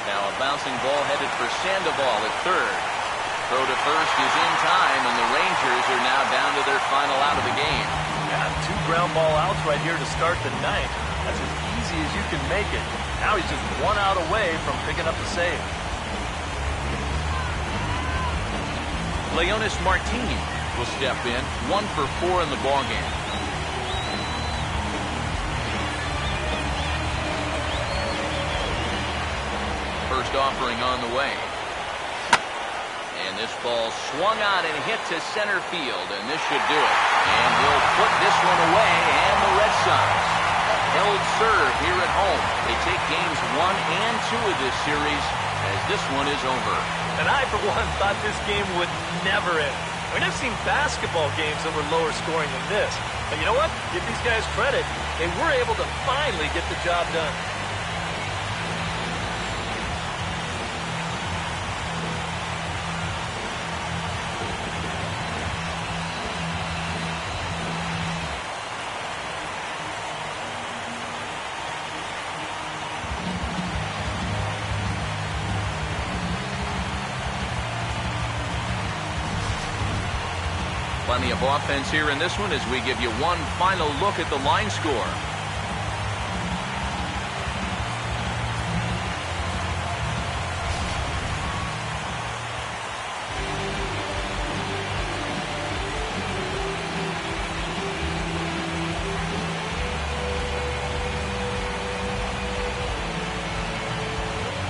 Now a bouncing ball headed for Sandoval at third. Throw to first is in time, and the Rangers are now down to their final out of the game. Yeah, 2 ground ball outs right here to start the ninth. That's as easy as you can make it. Now he's just 1 out away from picking up the save. Leonis Martin will step in, 1 for 4 in the ballgame. First offering on the way. And this ball swung on and hit to center field, and this should do it. And we'll put this one away, and the Red Sox held serve here at home. They take games 1 and 2 of this series, as this one is over. And I, for one, thought this game would never end. I mean, I've seen basketball games that were lower scoring than this. But you know what? Give these guys credit. They were able to finally get the job done. Plenty of offense here in this one as we give you one final look at the line score.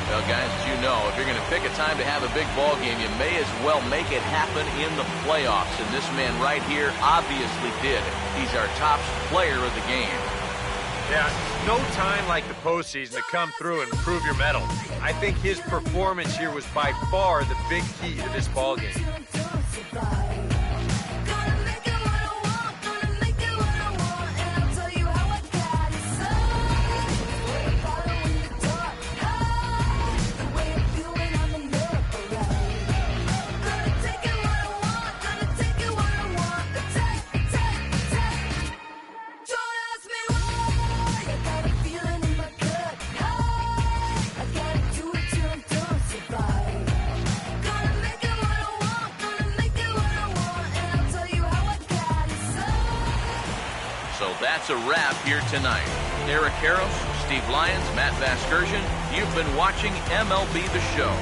Well, guys, as you know, if you're going to pick a time to have a big ball game, you may as well make it happen in the playoffs. And this man right here obviously did. He's our top player of the game. Yeah, no time like the postseason to come through and prove your mettle. I think his performance here was by far the big key to this ball game. So that's a wrap here tonight. Eric Karros, Steve Lyons, Matt Vasgersian, you've been watching MLB The Show.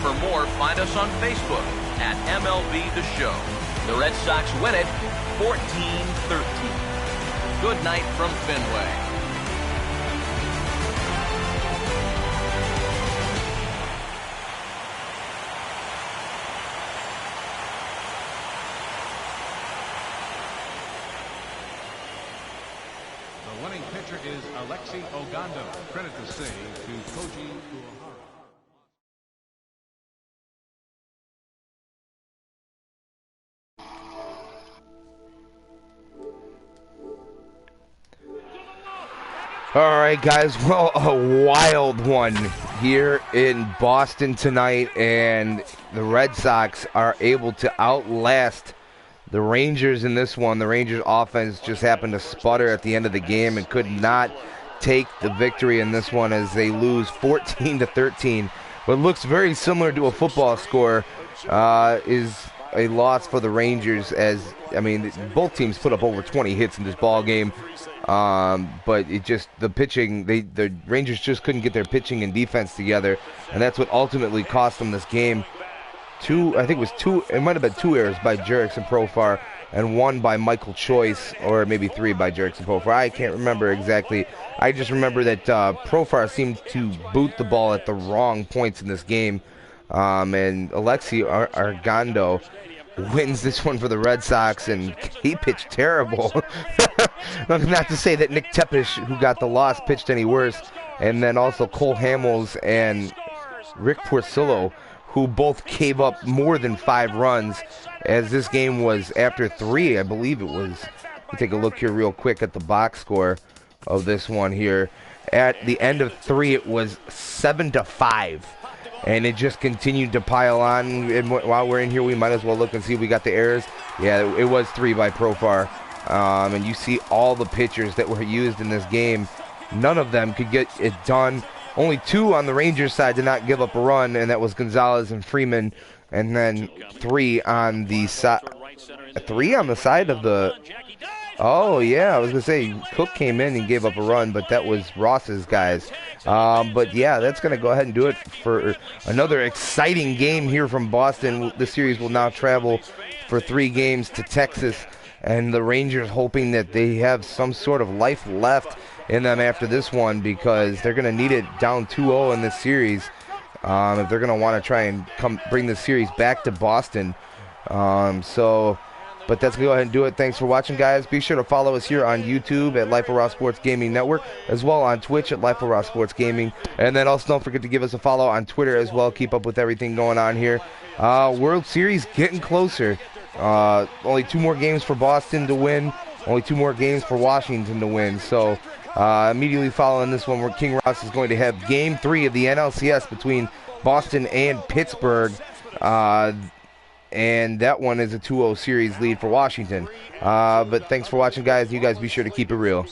For more, find us on Facebook at MLB The Show. The Red Sox win it 14-13. Good night from Fenway. The winning pitcher is Alexi Ogando. Credit to say to Koji Uehara. All right, guys. Well, a wild one here in Boston tonight, and the Red Sox are able to outlast the Rangers in this one. The Rangers offense just happened to sputter at the end of the game and could not take the victory in this one as they lose 14-13. What looks very similar to a football score is a loss for the Rangers, as, I mean, both teams put up over 20 hits in this ball game. But it just, the pitching, the Rangers just couldn't get their pitching and defense together, and that's what ultimately cost them this game. It might have been 2 errors by Jurickson and Profar, and 1 by Michael Choice, or maybe 3 by Jurickson and Profar. I can't remember exactly. I just remember that Profar seemed to boot the ball at the wrong points in this game, and Alexi Ogando wins this one for the Red Sox, and he pitched terrible. Not to say that Nick Tepesh, who got the loss, pitched any worse, and then also Cole Hamels and Rick Porcello, who both gave up more than 5 runs, as this game was after 3, I believe it was. Let me take a look here real quick at the box score of this one here. At the end of 3, it was 7-5. And it just continued to pile on. And while we're in here, we might as well look and see if we got the errors. Yeah, it was 3 by Profar. And you see all the pitchers that were used in this game. None of them could get it done. Only 2 on the Rangers side did not give up a run, and that was Gonzalez and Freeman. And then 3 on the side. 3 on the side of the... Oh, yeah, I was going to say, Cook came in and gave up a run, but that was Ross's guys. But, yeah, that's going to go ahead and do it for another exciting game here from Boston. The series will now travel for 3 games to Texas, and the Rangers hoping that they have some sort of life left in them after this one, because they're going to need it down 2-0 in this series if they're going to want to try and bring the series back to Boston. But that's going to go ahead and do it. Thanks for watching, guys. Be sure to follow us here on YouTube at Life of Raw Sports Gaming Network, as well on Twitch at Life of Raw Sports Gaming. And then also don't forget to give us a follow on Twitter as well. Keep up with everything going on here. World Series getting closer. Only 2 more games for Boston to win. Only 2 more games for Washington to win. So immediately following this one, where King Ross is going to have Game 3 of the NLCS between Boston and Pittsburgh. And that one is a 2-0 series lead for Washington. But thanks for watching, guys. You guys be sure to keep it real.